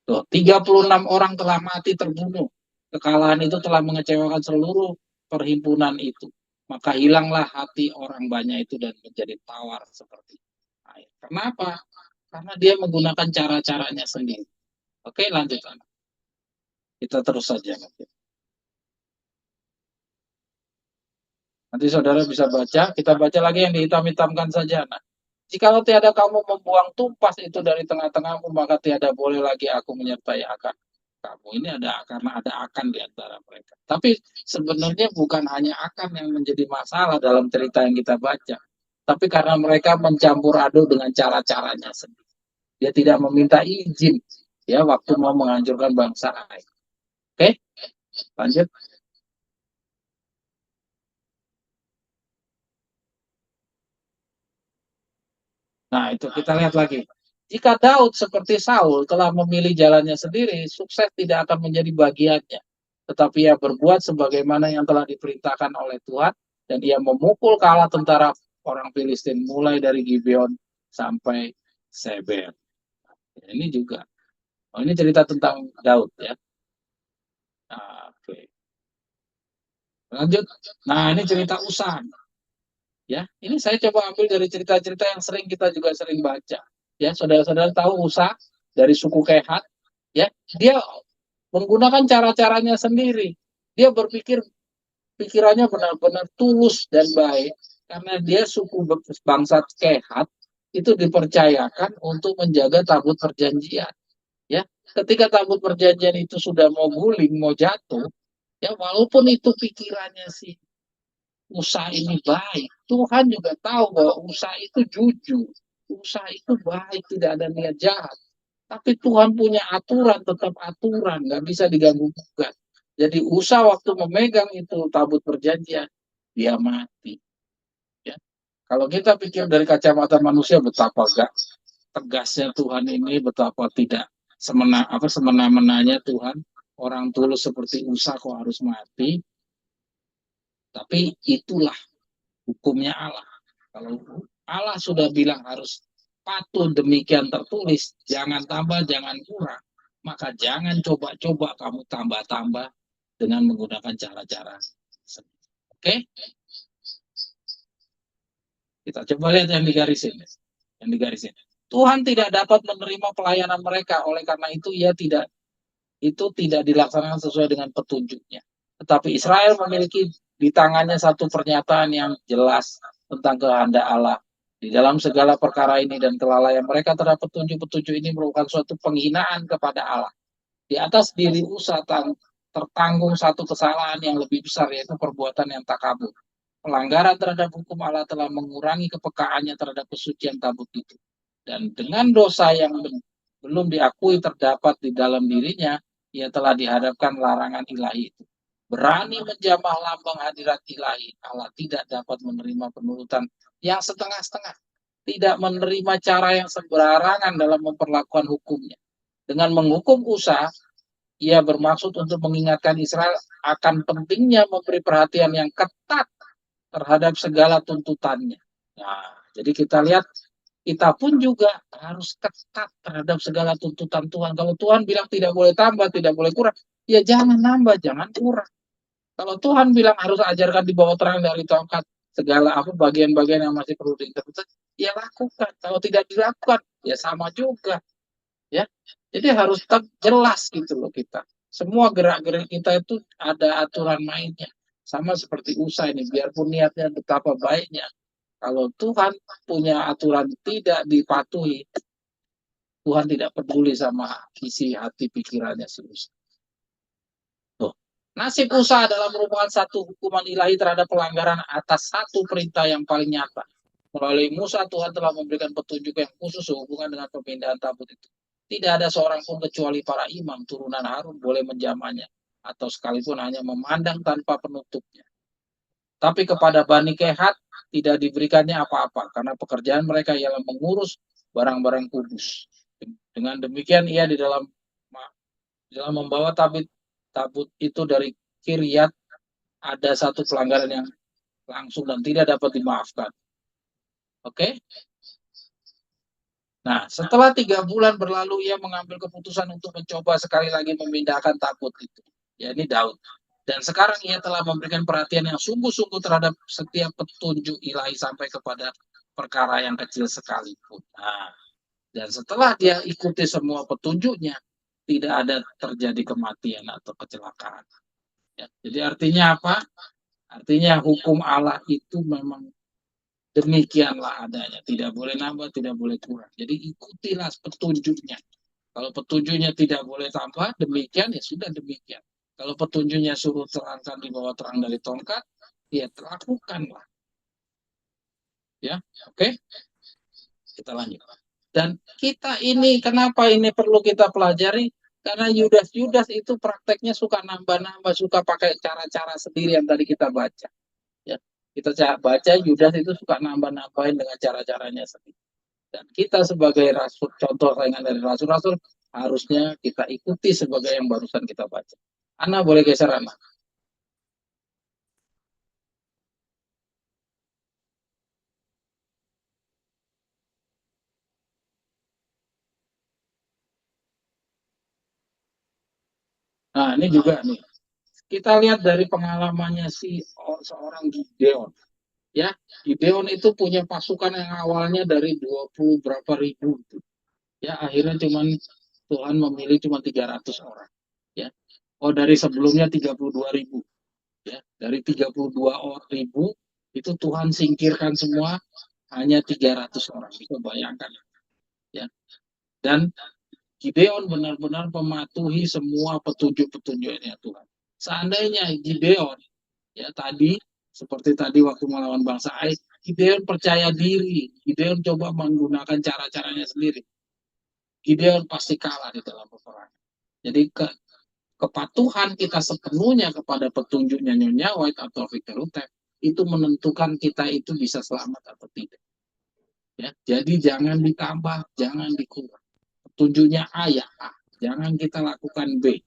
Tuh, 36 orang telah mati terbunuh. Kekalahan itu telah mengecewakan seluruh perhimpunan itu. Maka hilanglah hati orang banyak itu dan menjadi tawar seperti air. Kenapa? Karena dia menggunakan cara-caranya sendiri. Oke, lanjutkan. Kita terus saja. Nanti saudara bisa baca, kita baca lagi yang dihitam-hitamkan saja. Nah, Jikalau tiada kamu membuang tumpas itu dari tengah-tengahmu, maka tiada boleh lagi aku menyertai akan kamu. Ini ada karena ada akan di antara mereka. Tapi sebenarnya bukan hanya akan yang menjadi masalah dalam cerita yang kita baca, tapi karena mereka mencampur aduk dengan cara-caranya sendiri. Dia tidak meminta izin ya waktu mau menghancurkan bangsa Ai. Oke, lanjut. Nah, itu kita lihat lagi. Jika Daud seperti Saul telah memilih jalannya sendiri, sukses tidak akan menjadi bagiannya. Tetapi ia berbuat sebagaimana yang telah diperintahkan oleh Tuhan, dan ia memukul kala tentara orang Filistin mulai dari Gibeon sampai Seber. Ini juga. Oh, ini cerita tentang Daud ya. Nah, oke. Lanjut. Nah, ini cerita Usan. Ya, ini saya coba ambil dari cerita-cerita yang sering kita juga sering baca. Ya, saudara-saudara tahu Usa dari suku Kehat, ya, dia menggunakan cara-caranya sendiri. Dia berpikir pikirannya benar-benar tulus dan baik karena dia suku bangsa Kehat itu dipercayakan untuk menjaga tabut perjanjian. Ya, ketika tabut perjanjian itu sudah mau guling, mau jatuh, ya walaupun itu pikirannya sih usaha ini baik. Tuhan juga tahu bahwa usaha itu jujur. Usaha itu baik, tidak ada niat jahat. Tapi Tuhan punya aturan, tetap aturan, nggak bisa diganggu gugat. Jadi usaha waktu memegang itu tabut perjanjian, dia mati. Ya. Kalau kita pikir dari kacamata manusia betapa gak tegasnya Tuhan ini, betapa tidak semena-menanya Tuhan, orang tulus seperti Usa kok harus mati. Tapi itulah hukumnya Allah. Kalau Allah sudah bilang harus patuh demikian tertulis, jangan tambah, jangan kurang, maka jangan coba-coba kamu tambah-tambah dengan menggunakan cara-cara. Oke? Kita coba lihat yang digarisin. Yang digarisin. Tuhan tidak dapat menerima pelayanan mereka, oleh karena itu tidak dilaksanakan sesuai dengan petunjuknya. Tetapi Israel memiliki di tangannya satu pernyataan yang jelas tentang kehendak Allah. Di dalam segala perkara ini dan kelalaian mereka terhadap petunjuk-petunjuk ini merupakan suatu penghinaan kepada Allah. Di atas diri Usa tertanggung satu kesalahan yang lebih besar, yaitu perbuatan yang takabur. Pelanggaran terhadap hukum Allah telah mengurangi kepekaannya terhadap kesucian tabut itu. Dan dengan dosa yang belum diakui terdapat di dalam dirinya, ia telah dihadapkan larangan ilahi itu. Berani menjamah lambang hadirat ilahi, Allah tidak dapat menerima penurutan yang setengah-setengah. Tidak menerima cara yang sembarangan dalam memperlakukan hukumnya. Dengan menghukum Usa, ia bermaksud untuk mengingatkan Israel akan pentingnya memberi perhatian yang ketat terhadap segala tuntutannya. Nah, jadi kita lihat kita pun juga harus ketat terhadap segala tuntutan Tuhan. Kalau Tuhan bilang tidak boleh tambah, tidak boleh kurang, ya jangan nambah, jangan kurang. Kalau Tuhan bilang harus ajarkan di bawah terang dari tongkat segala bagian-bagian yang masih perlu diinterpretasi, ya lakukan. Kalau tidak dilakukan, ya sama juga. Ya, jadi harus jelas gitu loh kita. Semua gerak-gerik kita itu ada aturan mainnya. Sama seperti usaha ini, biarpun niatnya betapa baiknya, kalau Tuhan punya aturan tidak dipatuhi, Tuhan tidak peduli sama isi hati pikirannya si Musa. Tuh. Nasib Musa adalah merupakan satu hukuman ilahi terhadap pelanggaran atas satu perintah yang paling nyata. Melalui Musa, Tuhan telah memberikan petunjuk yang khusus sehubungan dengan pemindahan tabut itu. Tidak ada seorang pun kecuali para imam turunan Harun boleh menjamahnya, atau sekalipun hanya memandang tanpa penutupnya. Tapi kepada Bani Kehat tidak diberikannya apa-apa, karena pekerjaan mereka ialah mengurus barang-barang kudus. Dengan demikian ia di dalam membawa tabut itu dari Kiryat ada satu pelanggaran yang langsung dan tidak dapat dimaafkan. Oke? Nah, setelah 3 bulan berlalu, ia mengambil keputusan untuk mencoba sekali lagi memindahkan tabut itu. Ya, ini Daud. Dan sekarang ia telah memberikan perhatian yang sungguh-sungguh terhadap setiap petunjuk ilahi sampai kepada perkara yang kecil sekalipun. Nah, dan setelah dia ikuti semua petunjuknya, tidak ada terjadi kematian atau kecelakaan. Ya, jadi artinya apa? Artinya hukum Allah itu memang Demikianlah adanya, tidak boleh nambah, tidak boleh kurang. Jadi ikutilah petunjuknya. Kalau petunjuknya tidak boleh tambah, demikian ya sudah demikian. Kalau petunjuknya suruh terangkan di bawah terang dari tongkat, ya lakukanlah. Ya, oke? Kita lanjut. Dan kita ini, kenapa ini perlu kita pelajari? Karena Yudas itu prakteknya suka nambah-nambah, suka pakai cara-cara sendiri yang tadi kita baca. Ya, kita baca Yudas itu suka nambah-nambahin dengan cara-caranya sendiri. Dan kita sebagai rasul, contoh saingan dari rasul-rasul, harusnya kita ikuti sebagai yang barusan kita baca. Ana boleh geser Ana. Nah, ini juga nih. Kita lihat dari pengalamannya seorang Gideon. Ya, Gideon itu punya pasukan yang awalnya dari 20 berapa ribu. Ya, akhirnya Tuhan memilih cuma 300 orang. Ya. Oh, dari sebelumnya 32 ribu. Ya, dari 32 ribu itu Tuhan singkirkan semua, hanya 300 orang. Bisa bayangkan. Ya. Dan Gideon benar-benar mematuhi semua petunjuk-petunjuknya Tuhan. Seandainya Gideon, ya tadi, seperti tadi waktu melawan bangsa Ai, Gideon percaya diri, Gideon coba menggunakan cara-caranya sendiri. Gideon pasti kalah di dalam peperangan. Jadi kepatuhan kita sepenuhnya kepada petunjuknya Nyonya White atau Victor Utep itu menentukan kita itu bisa selamat atau tidak. Ya, jadi jangan ditambah, jangan dikurang. Petunjuknya A ya A, jangan kita lakukan B.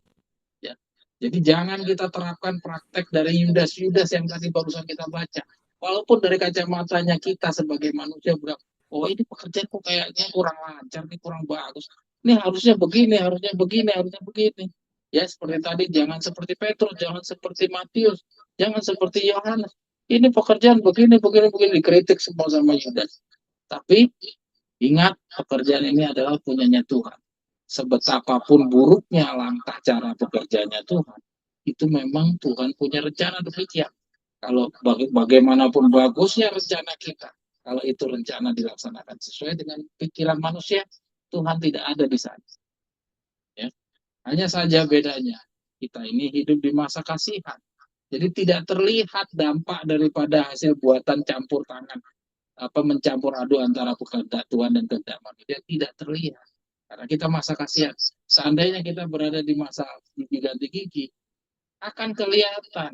Ya. Jadi jangan kita terapkan praktek dari Yudas yang tadi barusan kita baca. Walaupun dari kacamatanya kita sebagai manusia bilang, oh ini pekerjaan kok kayaknya kurang lancar, ini kurang bagus. Ini harusnya begini, harusnya begini, harusnya begini. Ya seperti tadi, jangan seperti Petrus, jangan seperti Matius, jangan seperti Yohanes. Ini pekerjaan begini, begini, begini, dikritik semua sama Yudas. Tapi ingat, pekerjaan ini adalah punyanya Tuhan. Sebetapapun buruknya langkah cara bekerjanya Tuhan, itu memang Tuhan punya rencana demikian. Kalau bagaimanapun bagusnya rencana kita, kalau itu rencana dilaksanakan sesuai dengan pikiran manusia, Tuhan tidak ada di sana. Ya. Hanya saja bedanya, kita ini hidup di masa kasihan. Jadi tidak terlihat dampak daripada hasil buatan campur tangan, mencampur aduk antara kehendak Tuhan dan kehendak manusia, tidak terlihat. Karena kita masa kasihan. Seandainya kita berada di masa gigi ganti gigi, akan kelihatan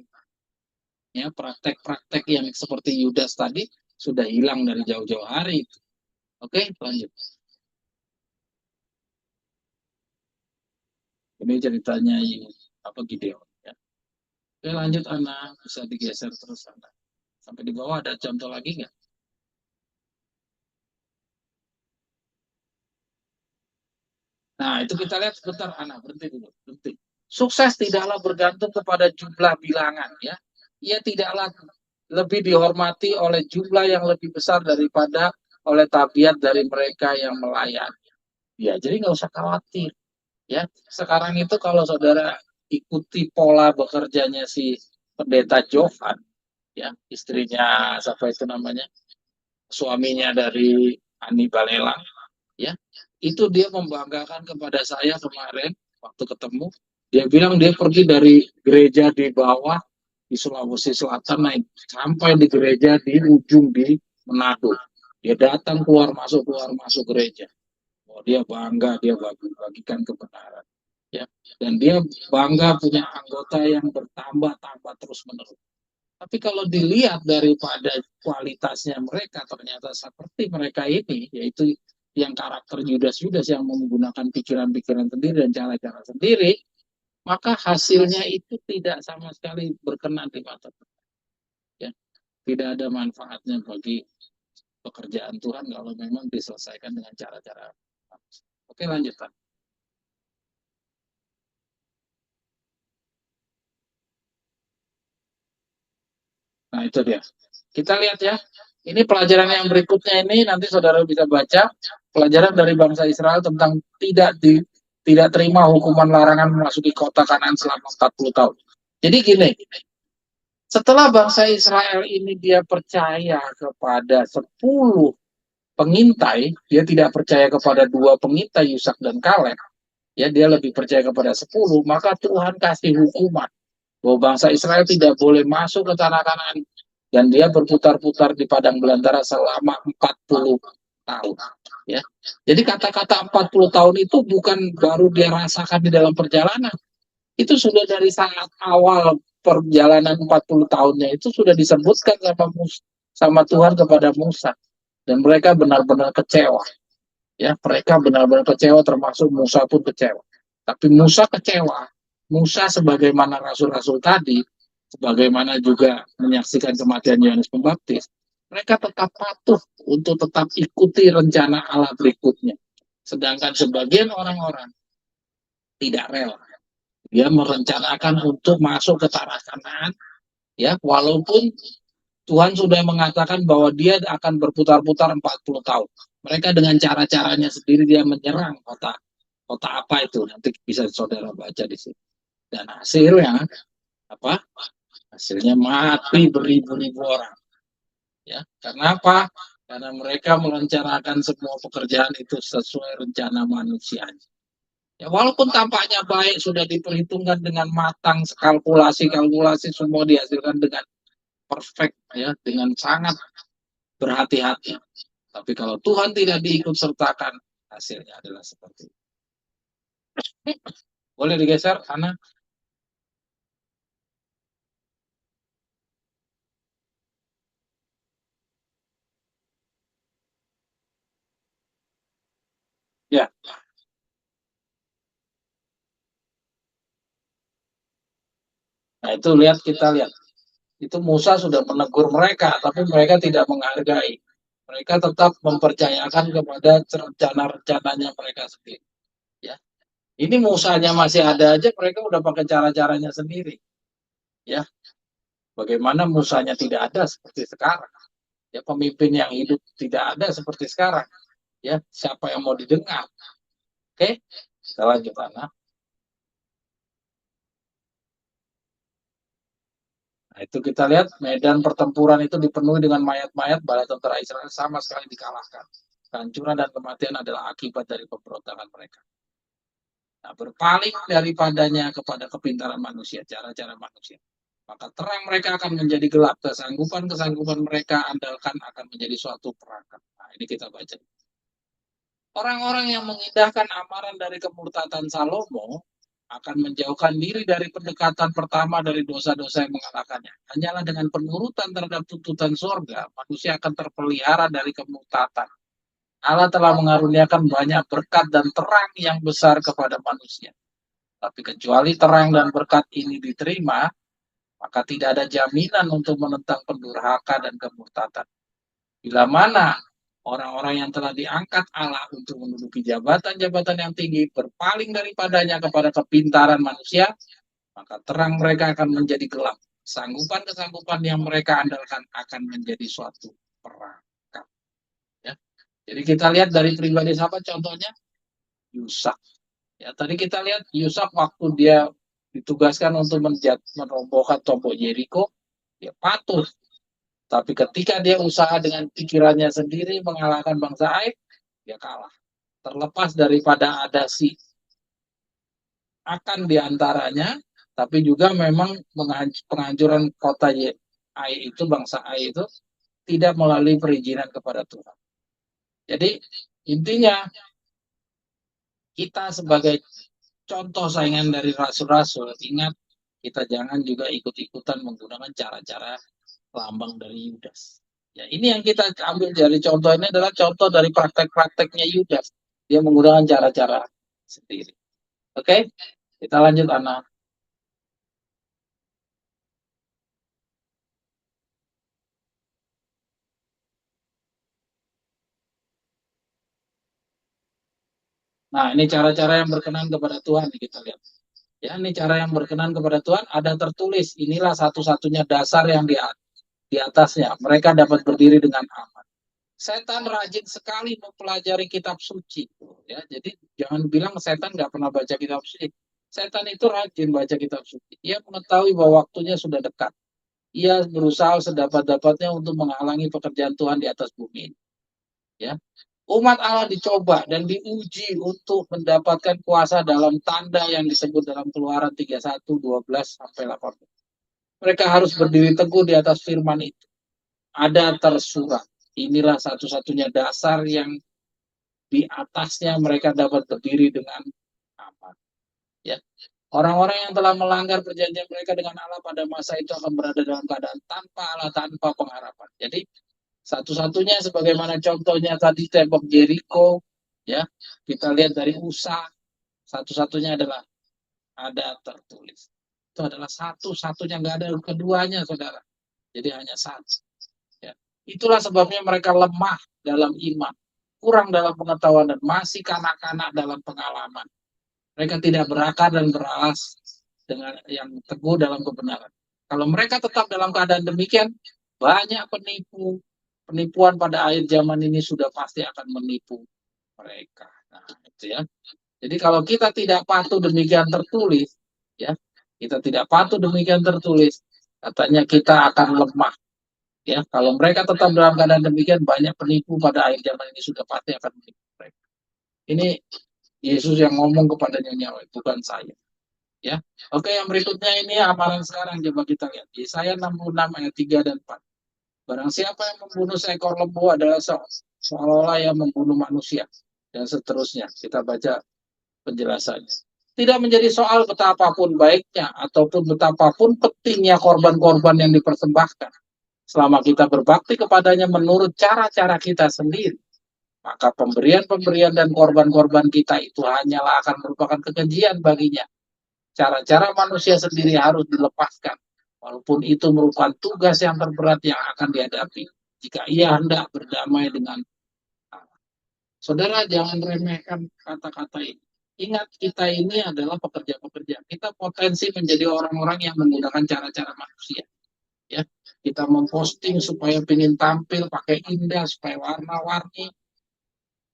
ya praktek-praktek yang seperti Yudas tadi sudah hilang dari jauh-jauh hari. Oke, lanjut. Ini ceritanya Gideon. Ya. Oke, lanjut Ana, bisa digeser terus Ana. Sampai di bawah ada contoh lagi nggak? Nah, itu kita lihat sebentar, Ana, berhenti dulu, berhenti. Sukses tidaklah bergantung kepada jumlah bilangan, ya. Ia tidaklah lebih dihormati oleh jumlah yang lebih besar daripada oleh tabiat dari mereka yang melayani. Ya, jadi nggak usah khawatir, ya. Sekarang itu kalau saudara ikuti pola bekerjanya si pendeta Jovan, ya, istrinya siapa itu namanya, suaminya dari Ani Balela, ya, itu dia membanggakan kepada saya kemarin waktu ketemu. Dia bilang dia pergi dari gereja di bawah di Sulawesi Selatan naik sampai di gereja di ujung di Manado. Dia datang keluar masuk gereja. Oh, dia bangga, dia bagikan kebenaran. Ya, dan dia bangga punya anggota yang bertambah-tambah terus menerus. Tapi kalau dilihat daripada kualitasnya mereka, ternyata seperti mereka ini, yaitu yang karakter Yudas yang menggunakan pikiran-pikiran sendiri dan cara-cara sendiri, maka hasilnya itu tidak sama sekali berkenan di mata Tuhan. Ya, tidak ada manfaatnya bagi pekerjaan Tuhan kalau memang diselesaikan dengan cara-cara. Oke, lanjutkan. Nah, itu dia. Kita lihat ya. Ini pelajaran yang berikutnya ini nanti saudara bisa baca pelajaran dari bangsa Israel tentang tidak terima hukuman larangan memasuki kota Kanaan selama 40 tahun. Jadi gini, Setelah bangsa Israel ini dia percaya kepada 10 pengintai, dia tidak percaya kepada 2 pengintai Yusak dan Kaleb, ya dia lebih percaya kepada 10, maka Tuhan kasih hukuman bahwa bangsa Israel tidak boleh masuk ke tanah Kanaan dan dia berputar-putar di padang belantara selama 40 tahun, ya. Jadi kata-kata 40 tahun itu bukan baru dia rasakan di dalam perjalanan. Itu sudah dari saat awal perjalanan 40 tahunnya itu sudah disebutkan sama Tuhan kepada Musa, dan mereka benar-benar kecewa, ya mereka benar-benar kecewa, termasuk Musa pun kecewa. Tapi Musa kecewa, Musa sebagaimana rasul-rasul tadi, sebagaimana juga menyaksikan kematian Yohanes Pembaptis, mereka tetap patuh untuk tetap ikuti rencana Allah berikutnya. Sedangkan sebagian orang-orang tidak rela, dia merencanakan untuk masuk ke tanah Kanaan, ya walaupun Tuhan sudah mengatakan bahwa dia akan berputar-putar 40 tahun. Mereka dengan cara-caranya sendiri dia menyerang kota kota apa itu, nanti bisa saudara baca di sini. Dan hasilnya apa? Hasilnya mati beribu-ribu orang. Ya, karena apa? Karena mereka merencanakan semua pekerjaan itu sesuai rencana manusianya. Ya, walaupun tampaknya baik, sudah diperhitungkan dengan matang, kalkulasi-kalkulasi semua dihasilkan dengan perfect, ya, dengan sangat berhati-hati. Tapi kalau Tuhan tidak diikut sertakan, hasilnya adalah seperti itu. Boleh digeser, Ana? Ya, nah itu lihat, kita lihat. Itu Musa sudah menegur mereka, tapi mereka tidak menghargai. Mereka tetap mempercayakan kepada rencana-rencananya mereka sendiri. Ya, ini Musanya masih ada aja, mereka udah pakai cara-caranya sendiri. Ya, bagaimana Musanya tidak ada seperti sekarang? Ya, pemimpin yang hidup tidak ada seperti sekarang. Ya, siapa yang mau didengar? Oke, kita lanjut, Ana. Nah, itu kita lihat medan pertempuran itu dipenuhi dengan mayat-mayat, bala tentara Israel sama sekali dikalahkan. Kehancuran dan kematian adalah akibat dari pemberontakan mereka. Nah, berpaling daripadanya kepada kepintaran manusia, cara-cara manusia. Maka terang mereka akan menjadi gelap. Kesanggupan-kesanggupan mereka andalkan akan menjadi suatu perangkap. Nah, ini kita baca. Orang-orang yang mengindahkan amaran dari kemurtatan Salomo akan menjauhkan diri dari pendekatan pertama dari dosa-dosa yang mengalahkannya. Hanyalah dengan penurutan terhadap tuntutan surga, manusia akan terpelihara dari kemurtatan. Allah telah mengaruniakan banyak berkat dan terang yang besar kepada manusia. Tapi kecuali terang dan berkat ini diterima, maka tidak ada jaminan untuk menentang pendurhaka dan kemurtatan. Bila mana orang-orang yang telah diangkat Allah untuk menduduki jabatan-jabatan yang tinggi berpaling daripadanya kepada kepintaran manusia, maka terang mereka akan menjadi gelap. Sanggupan-kesanggupan yang mereka andalkan akan menjadi suatu perangkap. Ya. Jadi kita lihat dari pribadi siapa contohnya? Yusak. Ya, tadi kita lihat Yusak waktu dia ditugaskan untuk merobohkan tombok Jericho, dia patuh. Tapi ketika dia usaha dengan pikirannya sendiri mengalahkan bangsa Ai, dia kalah. Terlepas daripada ada si akan diantaranya, tapi juga memang penghancuran kota Ai itu, bangsa Ai itu tidak melalui perizinan kepada Tuhan. Jadi intinya kita sebagai contoh saingan dari rasul-rasul, ingat kita jangan juga ikut-ikutan menggunakan cara-cara lambang dari Yudas. Ya, ini yang kita ambil dari contoh ini adalah contoh dari praktek-prakteknya Yudas. Dia menggunakan cara-cara sendiri. Oke, kita lanjut, Ana. Nah, ini cara-cara yang berkenan kepada Tuhan, kita lihat. Ya, ini cara yang berkenan kepada Tuhan, ada tertulis, inilah satu-satunya dasar yang di atasnya. Mereka dapat berdiri dengan aman. Setan rajin sekali mempelajari kitab suci. Ya, jadi jangan bilang setan nggak pernah baca kitab suci. Setan itu rajin baca kitab suci. Dia mengetahui bahwa waktunya sudah dekat. ia berusaha sedapat-dapatnya untuk menghalangi pekerjaan Tuhan di atas bumi. Ya, umat Allah dicoba dan diuji untuk mendapatkan kuasa dalam tanda yang disebut dalam Keluaran 31:12 sampai 18. Mereka harus berdiri teguh di atas firman itu. Ada tersurat. Inilah satu-satunya dasar yang di atasnya mereka dapat berdiri dengan aman. Ya. Orang-orang yang telah melanggar perjanjian mereka dengan Allah pada masa itu akan berada dalam keadaan tanpa Allah, tanpa pengharapan. Jadi satu-satunya sebagaimana contohnya tadi tembok Jericho, ya kita lihat dari Usa, satu-satunya adalah ada tertulis. Itu adalah satu-satunya, nggak ada keduanya, saudara. Jadi hanya satu. Ya. Itulah sebabnya mereka lemah dalam iman, kurang dalam pengetahuan, dan masih kanak-kanak dalam pengalaman. Mereka tidak berakar dan beralas dengan yang teguh dalam kebenaran. Kalau mereka tetap dalam keadaan demikian, banyak penipuan pada akhir zaman ini sudah pasti akan menipu mereka. Nah, itu ya. Jadi kalau kita tidak patuh demikian tertulis, ya, kita tidak patuh demikian tertulis, katanya kita akan lemah. Ya, kalau mereka tetap dalam keadaan demikian, banyak penipu pada akhir zaman ini sudah pasti akan menipu mereka. Ini Yesus yang ngomong kepada Nyonya, bukan saya. Ya, oke, yang berikutnya ini amalan sekarang, coba kita lihat Yesaya 66 ayat 3 dan 4. Barang siapa yang membunuh seekor lembu adalah seolah-olah yang membunuh manusia, dan seterusnya. Kita baca penjelasannya. Tidak menjadi soal betapapun baiknya ataupun betapapun pentingnya korban-korban yang dipersembahkan. Selama kita berbakti kepadanya menurut cara-cara kita sendiri, maka pemberian-pemberian dan korban-korban kita itu hanyalah akan merupakan kekejian baginya. Cara-cara manusia sendiri harus dilepaskan, walaupun itu merupakan tugas yang terberat yang akan dihadapi jika ia hendak berdamai dengan Allah. Saudara, jangan remehkan kata-kata ini. Ingat, kita ini adalah pekerja-pekerja. Kita potensi menjadi orang-orang yang menggunakan cara-cara manusia. Ya, kita memposting supaya ingin tampil pakai indah, supaya warna-warni.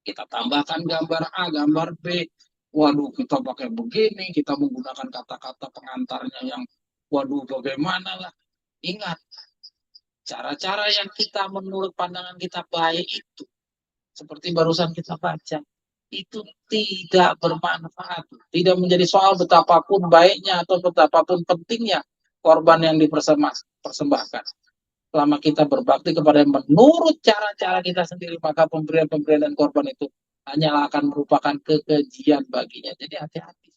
Kita tambahkan gambar A, gambar B. Waduh, kita pakai begini, kita menggunakan kata-kata pengantarnya yang waduh bagaimana lah. Ingat, cara-cara yang kita menurut pandangan kita baik itu, seperti barusan kita baca, itu tidak bermanfaat. Tidak menjadi soal betapapun baiknya atau betapapun pentingnya korban yang dipersembahkan. Selama kita berbakti kepada yang menurut cara-cara kita sendiri, maka pemberian-pemberian dan korban itu hanyalah akan merupakan kekejian baginya. Jadi hati-hati.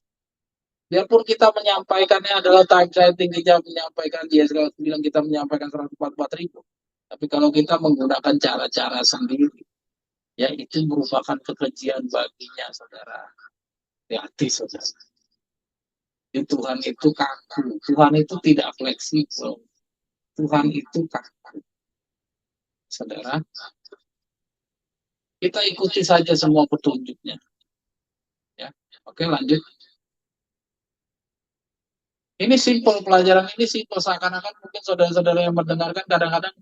Biarpun kita menyampaikannya adalah time saya tingginya menyampaikan, dia kalau bilang kita menyampaikan 144.000. Tapi kalau kita menggunakan cara-cara sendiri, ya itu merupakan kekejian baginya, saudara. Hati-hati, saudara. Tuhan itu kaku. Tuhan itu tidak fleksibel. Tuhan itu kaku. Saudara, kita ikuti saja semua petunjuknya. Ya, oke, lanjut. Ini simpel, pelajaran ini simpel, seakan-akan mungkin saudara-saudara yang mendengarkan kadang-kadang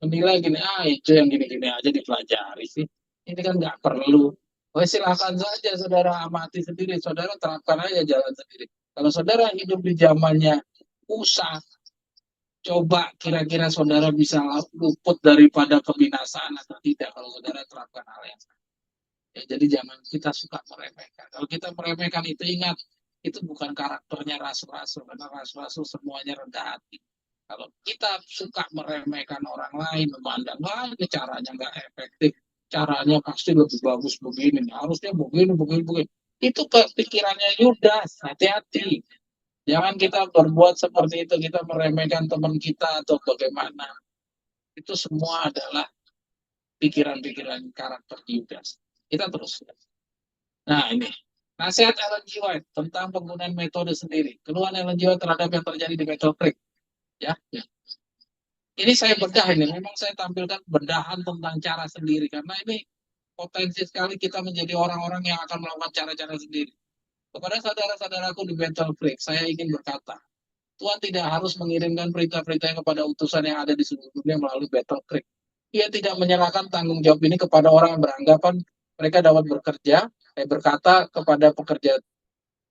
menilai gini, itu yang gini-gini aja dipelajari sih. Ini kan nggak perlu. Oh, silakan saja saudara amati sendiri, saudara terapkan aja jalan sendiri. Kalau saudara hidup di zamannya Musa, coba kira-kira saudara bisa luput daripada kebinasaan atau tidak kalau saudara terapkan hal yang sama. Ya, jadi jangan kita suka meremehkan. Kalau kita meremehkan itu, ingat, itu bukan karakternya rasul-rasul, karena rasul-rasul semuanya rendah hati. Kalau kita suka meremehkan orang lain, memandang, ini caranya nggak efektif, caranya pasti lebih bagus begini, harusnya begini, begini, begini. Itu pikirannya Yudas, hati-hati. Jangan kita berbuat seperti itu, kita meremehkan teman kita atau bagaimana. Itu semua adalah pikiran-pikiran karakter Yudas. Kita terus. Nah, ini nasihat Ellen G. White tentang penggunaan metode sendiri. Keluhan Ellen G. White terhadap yang terjadi di Battle Creek. Ya. Ini saya bedah ini. Memang saya tampilkan bedahan tentang cara sendiri. Karena ini potensi sekali kita menjadi orang-orang yang akan melakukan cara-cara sendiri. Kepada saudara-saudaraku di Battle Creek, saya ingin berkata, Tuhan tidak harus mengirimkan perintah-perintahnya kepada utusan yang ada di seluruh dunia melalui Battle Creek. Ia tidak menyerahkan tanggung jawab ini kepada orang yang beranggapan mereka dapat berkata kepada pekerja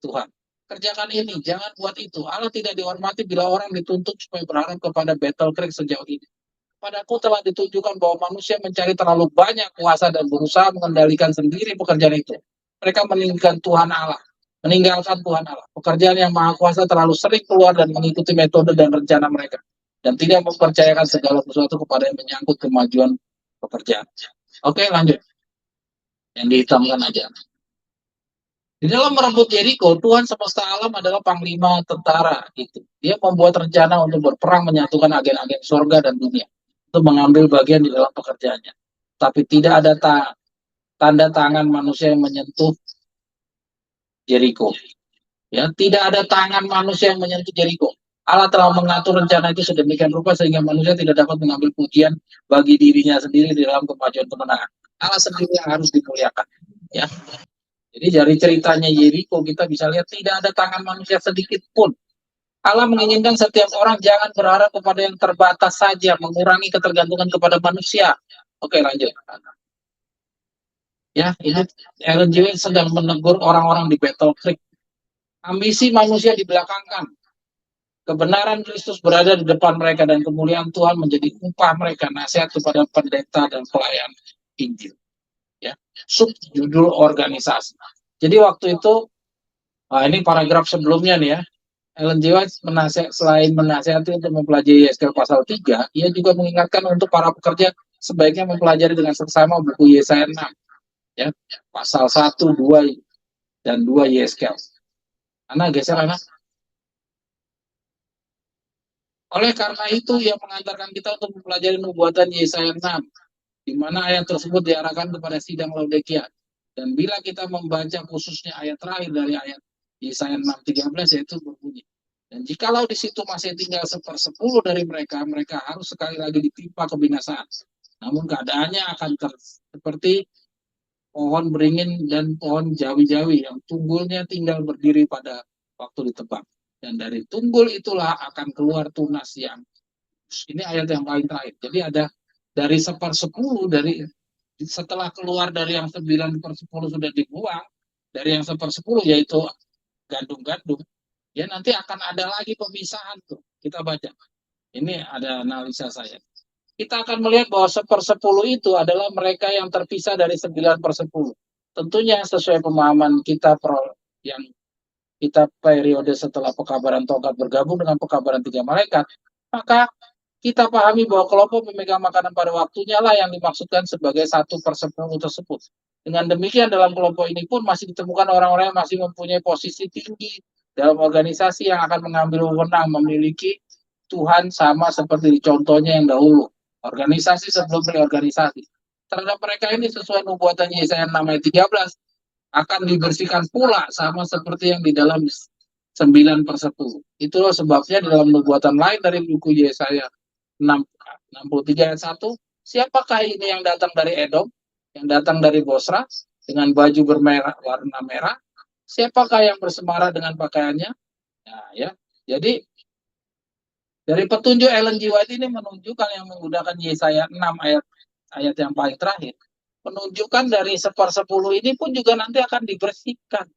Tuhan. kerjakan ini, jangan buat itu. Allah tidak dihormati bila orang dituntut supaya berharap kepada battle crack sejauh ini. Padaku telah ditunjukkan bahwa manusia mencari terlalu banyak kuasa dan berusaha mengendalikan sendiri pekerjaan itu. Mereka meninggalkan Tuhan Allah. Meninggalkan Tuhan Allah. Pekerjaan yang maha kuasa terlalu sering keluar dan mengikuti metode dan rencana mereka. Dan tidak mempercayakan segala sesuatu kepada yang menyangkut kemajuan pekerjaan. Oke, lanjut. Yang dihitamkan aja. Di dalam merebut Jericho, Tuhan semesta alam adalah panglima tentara. Gitu. Dia membuat rencana untuk berperang menyatukan agen-agen surga dan dunia untuk mengambil bagian di dalam pekerjaannya. Tapi tidak ada tanda tangan manusia yang menyentuh Jericho. Ya, tidak ada tangan manusia yang menyentuh Jericho. Allah telah mengatur rencana itu sedemikian rupa sehingga manusia tidak dapat mengambil pujian bagi dirinya sendiri di dalam kemajuan kemenangan. Allah sendiri yang harus dimuliakan. Ya, jadi dari ceritanya Yeriko kita bisa lihat tidak ada tangan manusia sedikit pun. Allah menginginkan setiap orang jangan berharap kepada yang terbatas saja, mengurangi ketergantungan kepada manusia. Oke, lanjut. Ya, ini Ellen G. White sedang menegur orang-orang di Battle Creek. Ambisi manusia dibelakangkan. Kebenaran Kristus berada di depan mereka dan kemuliaan Tuhan menjadi upah mereka. Nasihat kepada pendeta dan pelayan Injil. Ya, subjudul organisasi. Jadi waktu itu, ini paragraf sebelumnya nih ya, Ellen G. White selain menasihati untuk mempelajari Yeskel pasal 3, ia juga mengingatkan untuk para pekerja sebaiknya mempelajari dengan seksama buku Yesaya 6. Ya, pasal 1, 2, dan 2 Yeskel. Ana geser anak. Oleh karena itu, ia mengantarkan kita untuk mempelajari nubuatan Yesaya 6, di mana ayat tersebut diarahkan kepada sidang Laodikia. Dan bila kita membaca khususnya ayat terakhir dari ayat Yesaya 6:13, yaitu berbunyi, dan jikalau di situ masih tinggal 1/10 dari mereka, mereka harus sekali lagi ditimpa kebinasaan. Namun keadaannya akan seperti pohon beringin dan pohon jawi-jawi yang tunggulnya tinggal berdiri pada waktu ditebang. Dan dari tunggul itulah akan keluar tunas yang, ini ayat yang paling terakhir. Jadi ada dari 1/10 dari setelah keluar dari yang 9/10 sudah dibuang, dari yang 1/10 yaitu gandum-gandum, ya nanti akan ada lagi pemisahan tuh. Kita baca. Ini ada analisa saya. Kita akan melihat bahwa 1/10 itu adalah mereka yang terpisah dari 9/10. Tentunya sesuai pemahaman kita yang kita periode setelah pekabaran tongkat bergabung dengan pekabaran 3 malaikat, maka kita pahami bahwa kelompok pemegang makanan pada waktunya lah yang dimaksudkan sebagai 1/10 tersebut. Dengan demikian dalam kelompok ini pun masih ditemukan orang-orang yang masih mempunyai posisi tinggi dalam organisasi yang akan mengambil wewenang memiliki Tuhan sama seperti contohnya yang dahulu. Organisasi sebelum reorganisasi. Terhadap mereka ini sesuai nubuatan Yesaya 6 ayat 13, akan dibersihkan pula sama seperti yang di dalam 9/10. Itulah sebabnya di dalam nubuatan lain dari buku Yesaya 63 ayat 1, siapakah ini yang datang dari Edom, yang datang dari Bosra, dengan baju warna merah? Siapakah yang bersemara dengan pakaiannya? Nah, ya. Jadi dari petunjuk Ellen G. White ini menunjukkan yang menggunakan Yesaya 6 ayat yang paling terakhir, menunjukkan dari 1/10 ini pun juga nanti akan dibersihkan.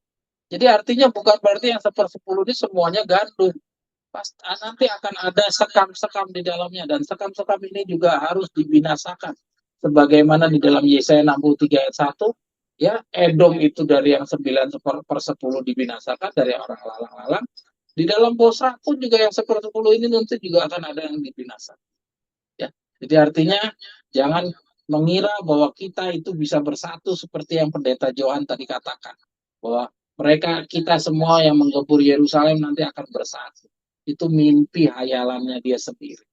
Jadi artinya bukan berarti yang 1/10 ini semuanya gandum. Nanti akan ada sekam-sekam di dalamnya, dan sekam-sekam ini juga harus dibinasakan. Sebagaimana di dalam Yesaya 63 ayat 1, ya, Edom itu dari yang 9/10 dibinasakan, dari orang lalang-lalang. Di dalam Bosra pun juga yang 1/10 ini nanti juga akan ada yang dibinasakan. Ya, jadi artinya jangan mengira bahwa kita itu bisa bersatu seperti yang pendeta Johan tadi katakan, bahwa kita semua yang menggebur Yerusalem nanti akan bersatu. Itu mimpi hayalannya dia sendiri.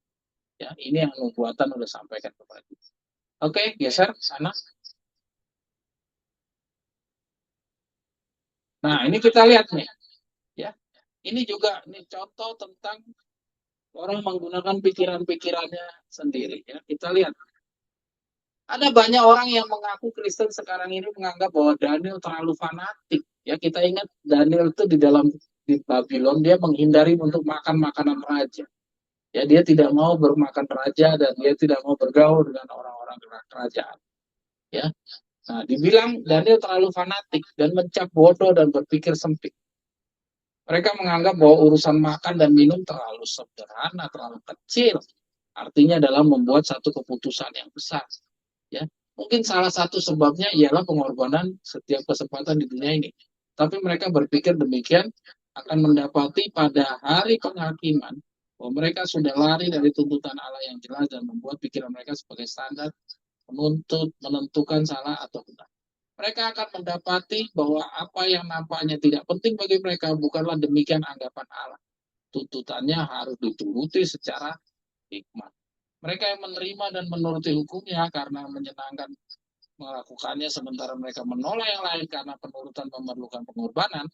Ya, ini yang nubuatan udah sampaikan kepada kita. Oke, geser sana. Nah, ini kita lihat nih. Ya, ini juga nih contoh tentang orang menggunakan pikiran-pikirannya sendiri. Ya, kita lihat. Ada banyak orang yang mengaku Kristen sekarang ini menganggap bahwa Daniel terlalu fanatik. Ya, kita ingat Daniel itu di Babylon dia menghindari untuk makan makanan raja. Ya, dia tidak mau bermakan raja dan dia tidak mau bergaul dengan orang-orang kerajaan. Ya. Nah, dibilang Daniel terlalu fanatik dan mencap bodoh dan berpikir sempit. Mereka menganggap bahwa urusan makan dan minum terlalu sederhana, terlalu kecil. Artinya dalam membuat satu keputusan yang besar. Ya, mungkin salah satu sebabnya ialah pengorbanan setiap kesempatan di dunia ini. Tapi mereka berpikir demikian akan mendapati pada hari penghakiman bahwa mereka sudah lari dari tuntutan Allah yang jelas dan membuat pikiran mereka sebagai standar menuntut, menentukan salah atau benar. Mereka akan mendapati bahwa apa yang nampaknya tidak penting bagi mereka bukanlah demikian anggapan Allah. Tuntutannya harus dituruti secara hikmat. Mereka yang menerima dan menuruti hukumnya karena menyenangkan melakukannya, sementara mereka menolak yang lain karena penurutan memerlukan pengorbanan,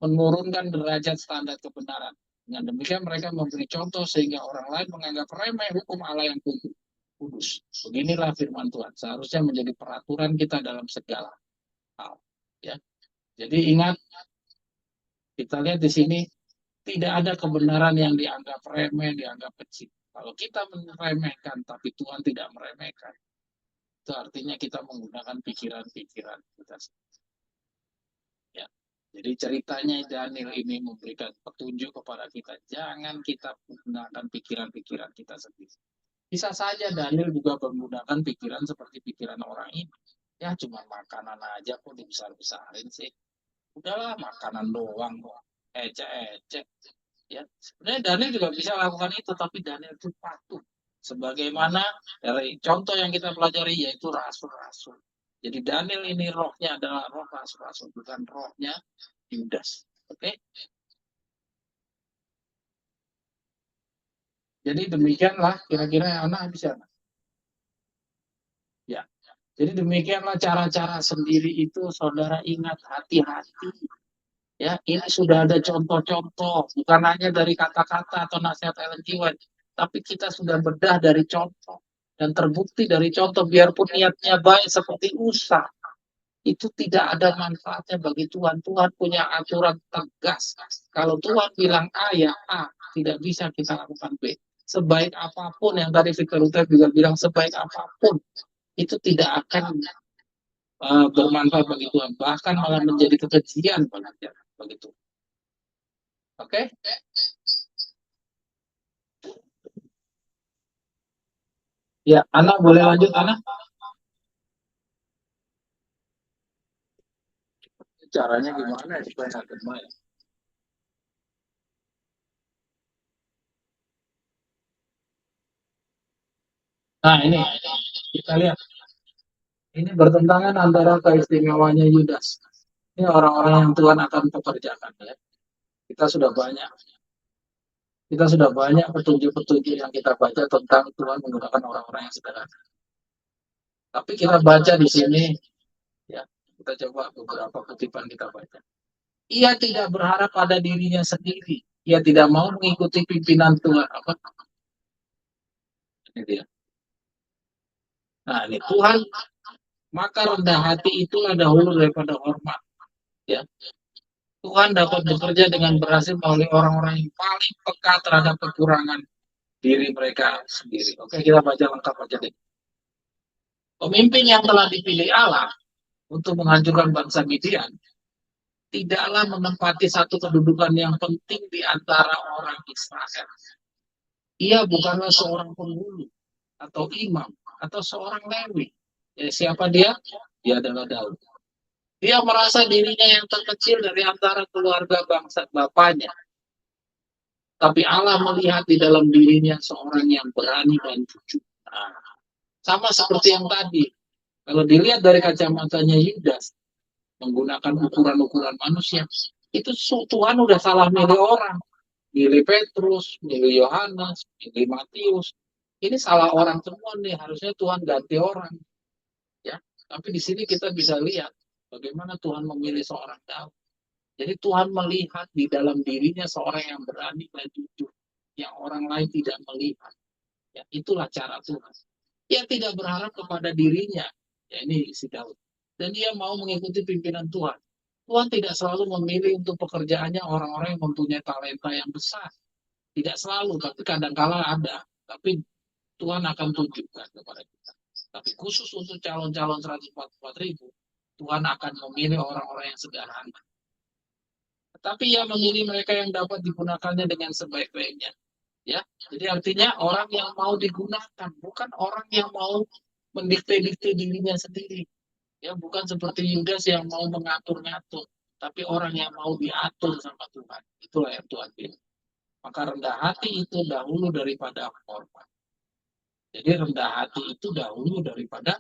menurunkan derajat standar kebenaran. Dengan demikian mereka memberi contoh sehingga orang lain menganggap remeh hukum Allah yang kudus. Beginilah firman Tuhan. Seharusnya menjadi peraturan kita dalam segala hal. Ya. Jadi ingat, kita lihat di sini tidak ada kebenaran yang dianggap remeh, dianggap kecil. Kalau kita meremehkan, tapi Tuhan tidak meremehkan, itu artinya kita menggunakan pikiran-pikiran kita. Ya. Jadi ceritanya Daniel ini memberikan petunjuk kepada kita, jangan kita menggunakan pikiran-pikiran kita sendiri. Bisa saja Daniel juga menggunakan pikiran seperti pikiran orang ini. Ya cuma makanan aja kok dibesar-besarin sih. Udahlah makanan doang kok. Ecek-ecek. Ya, sebenarnya Daniel juga bisa lakukan itu, tapi Daniel itu patuh. Sebagaimana dari contoh yang kita pelajari yaitu rasul-rasul. Jadi Daniel ini rohnya adalah roh rasul-rasul, bukan rohnya Yudas. Oke? Jadi demikianlah kira-kira yang anak bisa. Ya. Jadi demikianlah cara-cara sendiri itu, saudara ingat hati-hati. Ya, ini sudah ada contoh-contoh, bukan hanya dari kata-kata atau nasihat Ellen G. White, tapi kita sudah bedah dari contoh dan terbukti dari contoh, biarpun niatnya baik seperti Musa, itu tidak ada manfaatnya bagi Tuhan. Tuhan punya aturan tegas. Kalau Tuhan bilang A, ya A, tidak bisa kita lakukan B. Sebaik apapun, yang tadi Victor Luther juga bilang, sebaik apapun, itu tidak akan bermanfaat bagi Tuhan. Bahkan malah menjadi kekejian bagi Tuhan. Oke? Ya, Anak boleh lanjut, Anak? Caranya gimana ya supaya nggak kena ya? Nah, ini kita lihat. Ini bertentangan antara keistimewanya Yudas. Ini orang-orang yang Tuhan akan pekerjakan ya. Kita sudah banyak. Kita sudah banyak petunjuk-petunjuk yang kita baca tentang Tuhan menggunakan orang-orang yang sederhana. Tapi kita baca di sini, ya, kita coba beberapa kutipan kita baca. Ia tidak berharap pada dirinya sendiri. Ia tidak mau mengikuti pimpinan Tuhan. Apa? Ini dia. Nah, ini Tuhan, maka rendah hati itulah dahulu daripada hormat. Ya, Tuhan dapat bekerja dengan berhasil melalui orang-orang yang paling peka terhadap kekurangan diri mereka sendiri. Oke, kita baca lengkap aja deh. Pemimpin yang telah dipilih Allah untuk menghancurkan bangsa Midian tidaklah menempati satu kedudukan yang penting di antara orang Israel. Ia bukanlah seorang penghulu atau imam atau seorang Lewi. Ya, siapa dia? Dia adalah Daud. Dia merasa dirinya yang terkecil dari antara keluarga bangsa bapaknya. Tapi Allah melihat di dalam dirinya seorang yang berani dan jujur. Nah, sama seperti yang tadi. Kalau dilihat dari kacamatanya Yudas, menggunakan ukuran-ukuran manusia, itu Tuhan udah salah milih orang. Milih Petrus, milih Yohanes, milih Matius. Ini salah orang semua nih. Harusnya Tuhan ganti orang. Ya, tapi di sini kita bisa lihat bagaimana Tuhan memilih seorang Daud. Jadi Tuhan melihat di dalam dirinya seorang yang berani dan jujur, yang orang lain tidak melihat. Ya, itulah cara Tuhan. Dia tidak berharap kepada dirinya. Ya, ini si Daud. Dan dia mau mengikuti pimpinan Tuhan. Tuhan tidak selalu memilih untuk pekerjaannya orang-orang yang mempunyai talenta yang besar. Tidak selalu, tapi kadang-kala ada. Tapi Tuhan akan tunjukkan kepada kita. Tapi khusus untuk calon-calon 144.000, Tuhan akan memilih orang-orang yang sederhana. tapi ia memilih mereka yang dapat digunakannya dengan sebaik-baiknya. Ya, jadi artinya orang yang mau digunakan, bukan orang yang mau mendikte-dikte dirinya sendiri. Ya, bukan seperti Yudas yang mau mengatur-ngatur, tapi orang yang mau diatur sama Tuhan. Itulah yang Tuhan pilih. Maka rendah hati itu dahulu daripada hormat. Jadi rendah hati itu dahulu daripada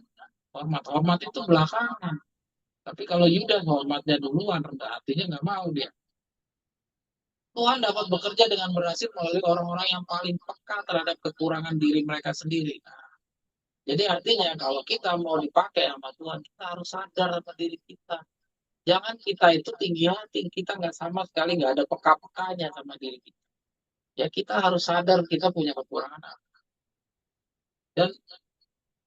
hormat. Hormat itu belakangan. Tapi kalau Yudas hormatnya duluan, rendah hatinya nggak mau dia. Tuhan dapat bekerja dengan berhasil melalui orang-orang yang paling peka terhadap kekurangan diri mereka sendiri. Nah, jadi artinya kalau kita mau dipakai sama Tuhan, kita harus sadar sama diri kita. Jangan kita itu tinggi hati, kita nggak sama sekali nggak ada peka-pekanya sama diri kita. Ya kita harus sadar kita punya kekurangan apa. Dan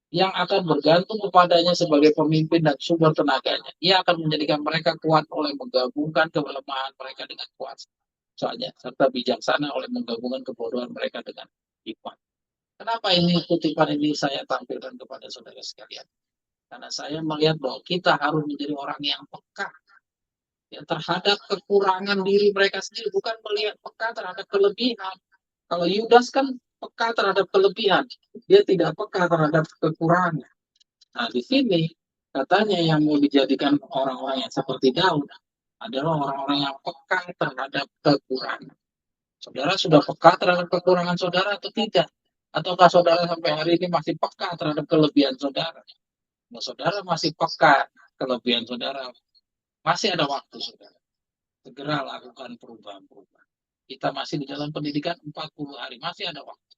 yang akan bergantung kepadanya sebagai pemimpin dan sumber tenaganya. Ia akan menjadikan mereka kuat oleh menggabungkan kelemahan mereka dengan kuasa. Soalnya, serta bijaksana oleh menggabungkan kebodohan mereka dengan hikmat. Kenapa ini kutipan ini saya tampilkan kepada saudara sekalian? Karena saya melihat bahwa kita harus menjadi orang yang peka ya, terhadap kekurangan diri mereka sendiri, bukan melihat peka terhadap kelebihan. Kalau Yudas kan peka terhadap kelebihan, dia tidak peka terhadap kekurangan. Nah, di sini katanya yang mau dijadikan orang-orang yang seperti Daud adalah orang-orang yang peka terhadap kekurangan. Saudara sudah peka terhadap kekurangan saudara atau tidak? Ataukah saudara sampai hari ini masih peka terhadap kelebihan saudara? Nah, saudara masih peka kelebihan saudara, masih ada waktu saudara. Segera lakukan perubahan-perubahan. Kita masih di dalam pendidikan 40 hari, masih ada waktu.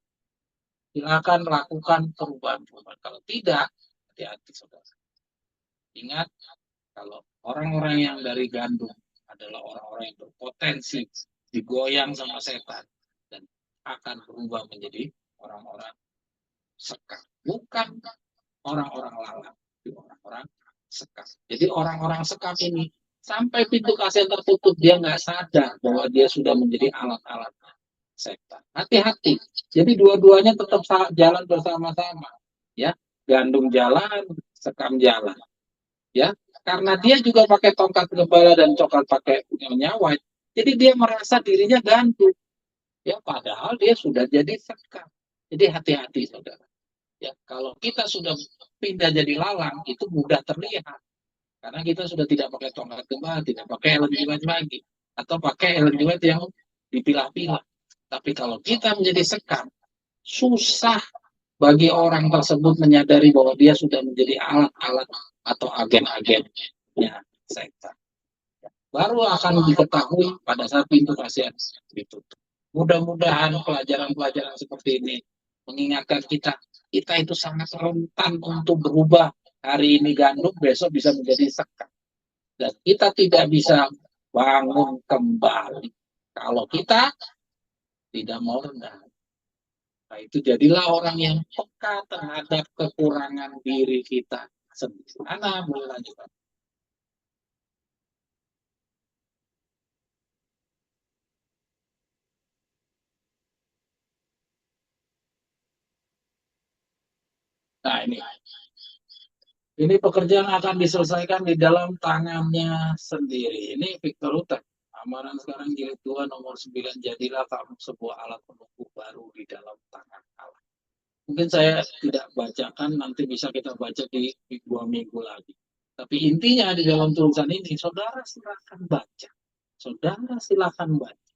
Silakan lakukan perubahan-perubahan. Kalau tidak, hati-hati saudara. Ingat, kalau orang-orang yang dari gandum adalah orang-orang yang berpotensi digoyang sama setan dan akan berubah menjadi orang-orang sekar. Bukan orang-orang lalat, tapi orang-orang sekar. Jadi orang-orang sekar ini sampai pintu kasih tertutup dia nggak sadar bahwa dia sudah menjadi alat-alat setan. Hati-hati. Jadi dua-duanya tetap jalan bersama-sama. Ya, gandum jalan, sekam jalan. Ya, karena dia juga pakai tongkat gembala dan coklat pakai nyawa. Jadi dia merasa dirinya gandum. Ya, padahal dia sudah jadi sekam. Jadi hati-hati saudara. Ya, kalau kita sudah pindah jadi lalang itu mudah terlihat karena kita sudah tidak pakai tongkat gembala, tidak pakai helm jimat lagi atau pakai helm jimat yang dipilah-pilah. Tapi kalau kita menjadi sekam, susah bagi orang tersebut menyadari bahwa dia sudah menjadi alat-alat atau agen-agennya setan. Baru akan diketahui pada saat pintu kasihan ditutup. Mudah-mudahan pelajaran-pelajaran seperti ini mengingatkan kita itu sangat rentan untuk berubah. Hari ini gandum, besok bisa menjadi sekam. Dan kita tidak bisa bangun kembali. Kalau kita tidak mau rendah. Nah, itu jadilah orang yang peka terhadap kekurangan diri kita sendiri. Ana boleh lanjutkan. Nah, ini pekerjaan akan diselesaikan di dalam tangannya sendiri. Ini Victor Hutek. Amaran sekarang jilid 2 nomor 9. Jadilah kamu sebuah alat penunggu baru di dalam tangan Allah. Mungkin saya tidak bacakan, nanti bisa kita baca di 2 minggu lagi. Tapi intinya di dalam tulisan ini, saudara silakan baca. Saudara silakan baca.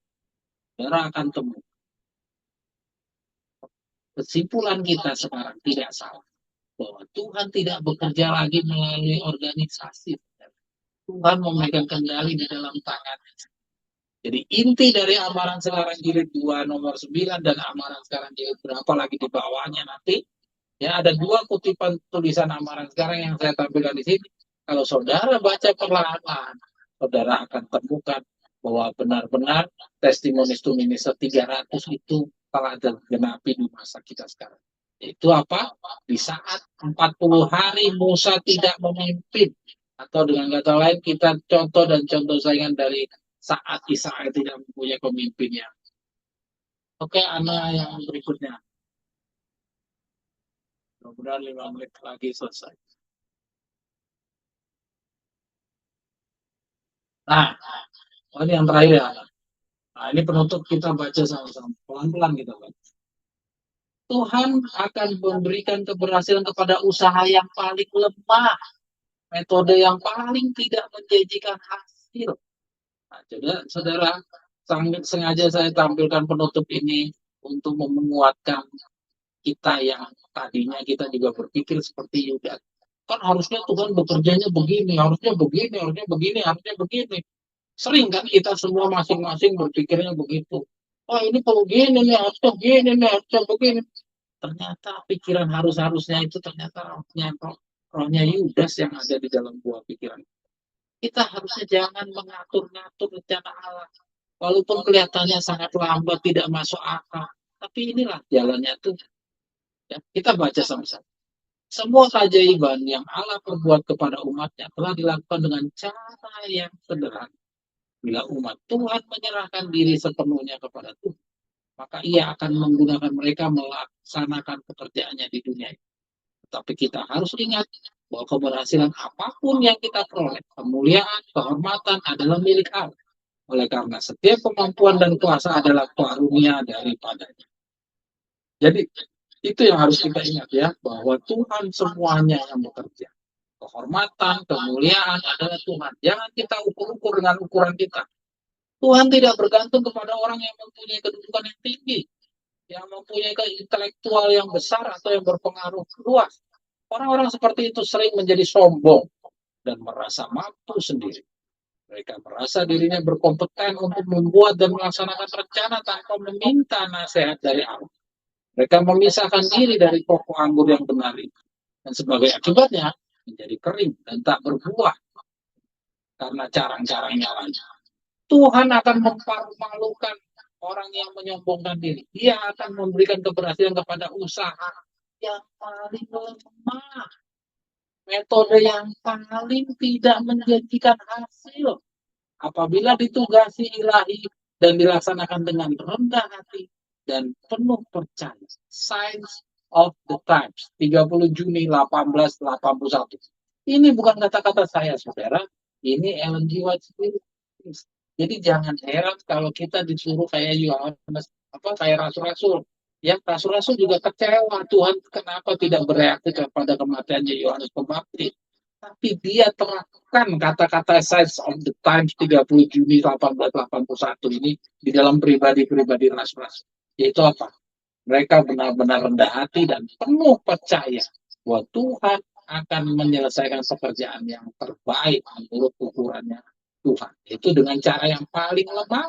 Saudara akan temukan. Kesimpulan kita sekarang tidak salah. Bahwa Tuhan tidak bekerja lagi melalui organisasi. Tuhan memegang kendali di dalam tangan. Jadi inti dari amaran sekarang jilid 2 nomor 9 dan amaran sekarang jilid berapa lagi di bawahnya nanti. Ya, ada 2 kutipan tulisan amaran sekarang yang saya tampilkan di sini. Kalau saudara baca perlahan-lahan, saudara akan temukan bahwa benar-benar testimoni Tuminis 300 itu telah tergenapi di masa kita sekarang. Itu apa? Di saat 40 hari Musa tidak memimpin. Atau dengan kata lain kita contoh dan contoh saingan dari saat Israel tidak mempunyai pemimpinnya. Oke, Ana yang berikutnya. Mudah-mudahan 5 menit lagi selesai. Nah, Oh, ini yang terakhir ya. Nah, ini penutup, kita baca sama-sama. Pelan-pelan kita baca. Tuhan akan memberikan keberhasilan kepada usaha yang paling lemah, metode yang paling tidak menjanjikan hasil. Nah, saudara, sengaja saya tampilkan penutup ini untuk menguatkan kita yang tadinya kita juga berpikir seperti Yudas. Kan harusnya Tuhan bekerjanya begini, harusnya begini, harusnya begini, harusnya begini. Sering kan kita semua masing-masing berpikirnya begitu. Oh, ini kalau gini nih, harusnya gini nih, harusnya begini. Ternyata pikiran harus-harusnya itu ternyata rohnya Yudas yang ada di dalam buah pikiran. Kita harusnya jangan mengatur-ngatur rencana Allah. Walaupun kelihatannya sangat lambat, tidak masuk akal. Tapi inilah jalannya tuh. Ya, kita baca sama-sama. Semua keajaiban yang Allah perbuat kepada umatnya telah dilakukan dengan cara yang sederhana. Bila umat Tuhan menyerahkan diri sepenuhnya kepada Tuhan, maka ia akan menggunakan mereka melaksanakan pekerjaannya di dunia ini. Tetapi kita harus ingat bahwa keberhasilan apapun yang kita peroleh, kemuliaan, kehormatan adalah milik Allah. Oleh karena setiap kemampuan dan kuasa adalah karunia daripadanya. Jadi itu yang harus kita ingat ya, bahwa Tuhan semuanya yang bekerja. Kehormatan, kemuliaan adalah Tuhan. Jangan kita ukur-ukur dengan ukuran kita. Tuhan tidak bergantung kepada orang yang mempunyai kedudukan yang tinggi, yang mempunyai intelektual yang besar atau yang berpengaruh luas. Orang-orang seperti itu sering menjadi sombong dan merasa mampu sendiri. Mereka merasa dirinya berkompeten untuk membuat dan melaksanakan rencana tanpa meminta nasihat dari Allah. Mereka memisahkan diri dari pokok anggur yang benar itu. Dan sebagai akibatnya menjadi kering dan tak berbuah karena carang-carangnya lain. Tuhan akan mempermalukan orang yang menyombongkan diri. Dia akan memberikan keberhasilan kepada usaha yang paling lemah. Metode yang paling tidak menjanjikan hasil. Apabila ditugasi ilahi dan dilaksanakan dengan rendah hati dan penuh percaya. Signs of the Times, 30 Juni 1881. Ini bukan kata-kata saya, saudara. Ini Ellen G. White sendiri. Jadi jangan heran kalau kita disuruh kayak Yohanes, kayak rasul-rasul. Ya, rasul-rasul juga kecewa Tuhan kenapa tidak bereaksi kepada kematiannya Yohanes Pembaptis. Tapi dia terapkan kata-kata Signs of the Times 30 Juni 1881 ini di dalam pribadi-pribadi rasul-rasul. Yaitu apa? Mereka benar-benar rendah hati dan penuh percaya bahwa Tuhan akan menyelesaikan pekerjaan yang terbaik menurut ukurannya Tuhan. Itu dengan cara yang paling lemah,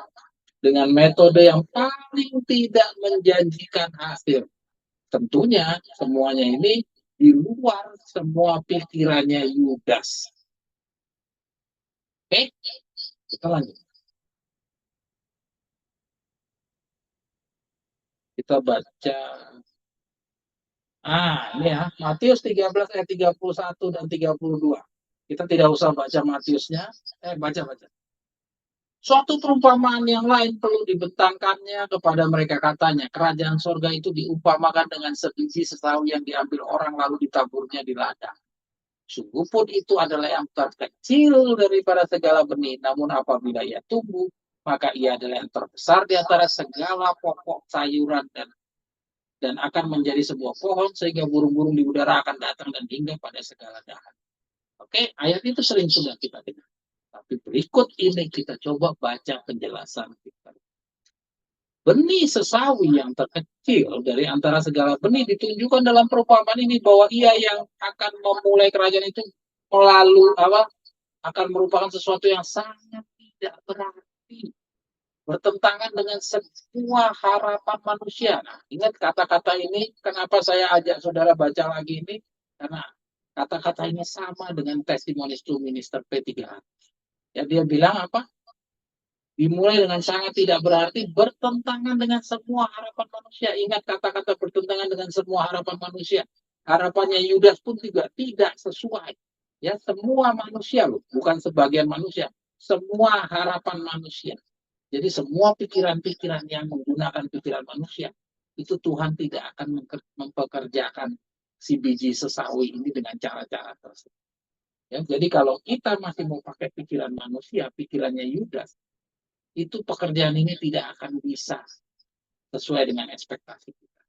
dengan metode yang paling tidak menjanjikan hasil. Tentunya semuanya ini di luar semua pikirannya Yudas. Oke, kita lanjut. Kita baca. Ini ya, Matius 13 ayat 31 dan 32. Kita tidak usah baca Matiusnya, baca. Suatu perumpamaan yang lain perlu dibentangkannya kepada mereka, katanya, kerajaan sorga itu diumpamakan dengan sebiji sesawi yang diambil orang lalu ditaburnya di ladang. Sungguh pun itu adalah yang terkecil daripada segala benih, namun apabila ia tumbuh, maka ia adalah yang terbesar di antara segala pokok sayuran dan akan menjadi sebuah pohon sehingga burung-burung di udara akan datang dan hingga pada segala dahan. Oke, ayat itu sering sudah kita dengar. Tapi berikut ini kita coba baca penjelasan kita. Benih sesawi yang terkecil dari antara segala benih ditunjukkan dalam perumpamaan ini bahwa ia yang akan memulai kerajaan itu akan merupakan sesuatu yang sangat tidak berarti, bertentangan dengan semua harapan manusia. Nah, ingat kata-kata ini, kenapa saya ajak saudara baca lagi ini? Karena kata-kata ini sama dengan Testimonies to Minister P3. Ya, dia bilang apa? Dimulai dengan sangat tidak berarti, bertentangan dengan semua harapan manusia. Ingat kata-kata bertentangan dengan semua harapan manusia. Harapannya Yudas pun juga tidak sesuai. Ya, semua manusia loh, bukan sebagian manusia. Semua harapan manusia. Jadi semua pikiran-pikiran yang menggunakan pikiran manusia, itu Tuhan tidak akan mempekerjakan si biji sesawi ini dengan cara-cara tersebut. Ya, jadi kalau kita masih mau pakai pikiran manusia, pikirannya Yudas, itu pekerjaan ini tidak akan bisa sesuai dengan ekspektasi kita.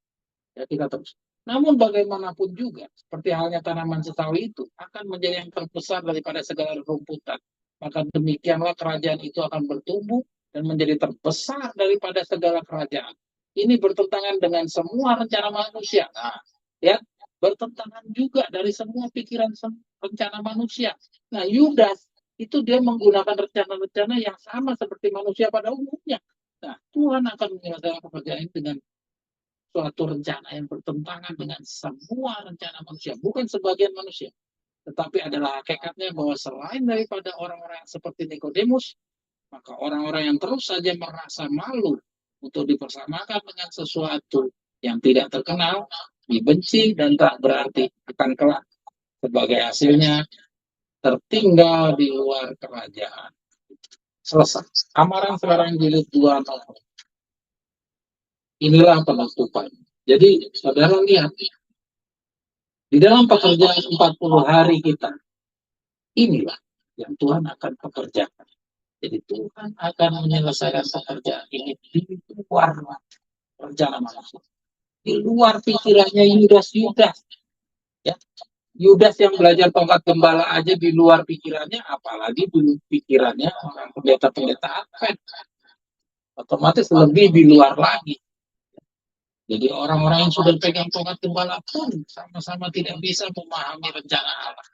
Ya, kita terus. Namun bagaimanapun juga, seperti halnya tanaman setawi itu akan menjadi yang terbesar daripada segala rumputan. Maka demikianlah kerajaan itu akan bertumbuh dan menjadi terbesar daripada segala kerajaan. Ini bertentangan dengan semua rencana manusia. Nah, ya, bertentangan juga dari semua pikiran rencana manusia. Nah, Yudas itu dia menggunakan rencana-rencana yang sama seperti manusia pada umumnya. Nah, Tuhan akan menyelesaikan pekerjaan ini dengan suatu rencana yang bertentangan dengan semua rencana manusia, bukan sebagian manusia, tetapi adalah hakikatnya bahwa selain daripada orang-orang seperti Nikodemus, maka orang-orang yang terus saja merasa malu untuk dipersamakan dengan sesuatu yang tidak terkenal, dibenci dan tak berarti akan kelak sebagai hasilnya tertinggal di luar kerajaan. Selesai. Amaran sekarang jilid 2 nomor. Inilah penutupan. Jadi, saudara lihat, di dalam pekerjaan 40 hari kita, inilah yang Tuhan akan pekerjakan. Jadi Tuhan akan menyelesaikan pekerjaan ini di luar rencana manusia. Di luar pikirannya Yudas. Ya. Yudas yang belajar tongkat gembala aja di luar pikirannya, apalagi di pikirannya orang pendeta-pendeta Advent. Otomatis lebih di luar lagi. Jadi orang-orang yang sudah pegang tongkat gembala pun sama-sama tidak bisa memahami rencana Allah.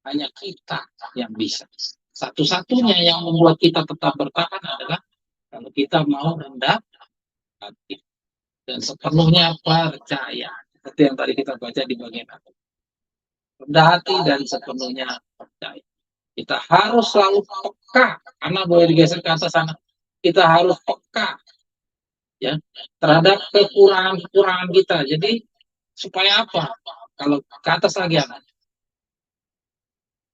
Hanya kita yang bisa. Satu-satunya yang membuat kita tetap bertahan adalah kalau kita mau rendah hati dan sepenuhnya percaya. Seperti yang tadi kita baca di bagian atas. Rendah hati dan sepenuhnya percaya. Kita harus selalu peka. Anak boleh digeser ke atas sana. Kita harus peka ya terhadap kekurangan-kekurangan kita. Jadi supaya apa? Kalau ke atas lagi anak.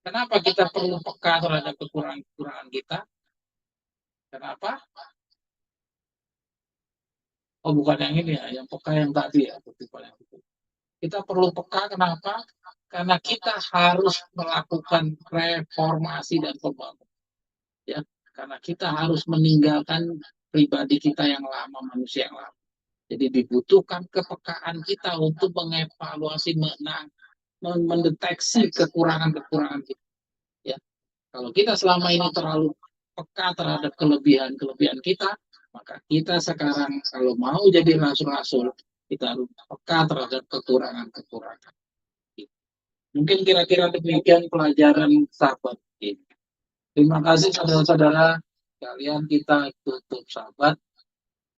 Kenapa kita perlu peka terhadap kekurangan-kekurangan kita? Kenapa? Oh, bukan yang ini ya, yang peka yang tadi ya. Kita perlu peka, kenapa? Karena kita harus melakukan reformasi dan pembangunan. Ya, karena kita harus meninggalkan pribadi kita yang lama, manusia yang lama. Jadi dibutuhkan kepekaan kita untuk mengevaluasi, mendeteksi kekurangan-kekurangan kita. Ya, kalau kita selama ini terlalu peka terhadap kelebihan-kelebihan kita, maka kita sekarang kalau mau jadi rasul-rasul, kita harus peka terhadap kekurangan-kekurangan. Mungkin kira-kira demikian pelajaran sahabat ini. Terima kasih saudara-saudara. Kalian kita tutup sahabat.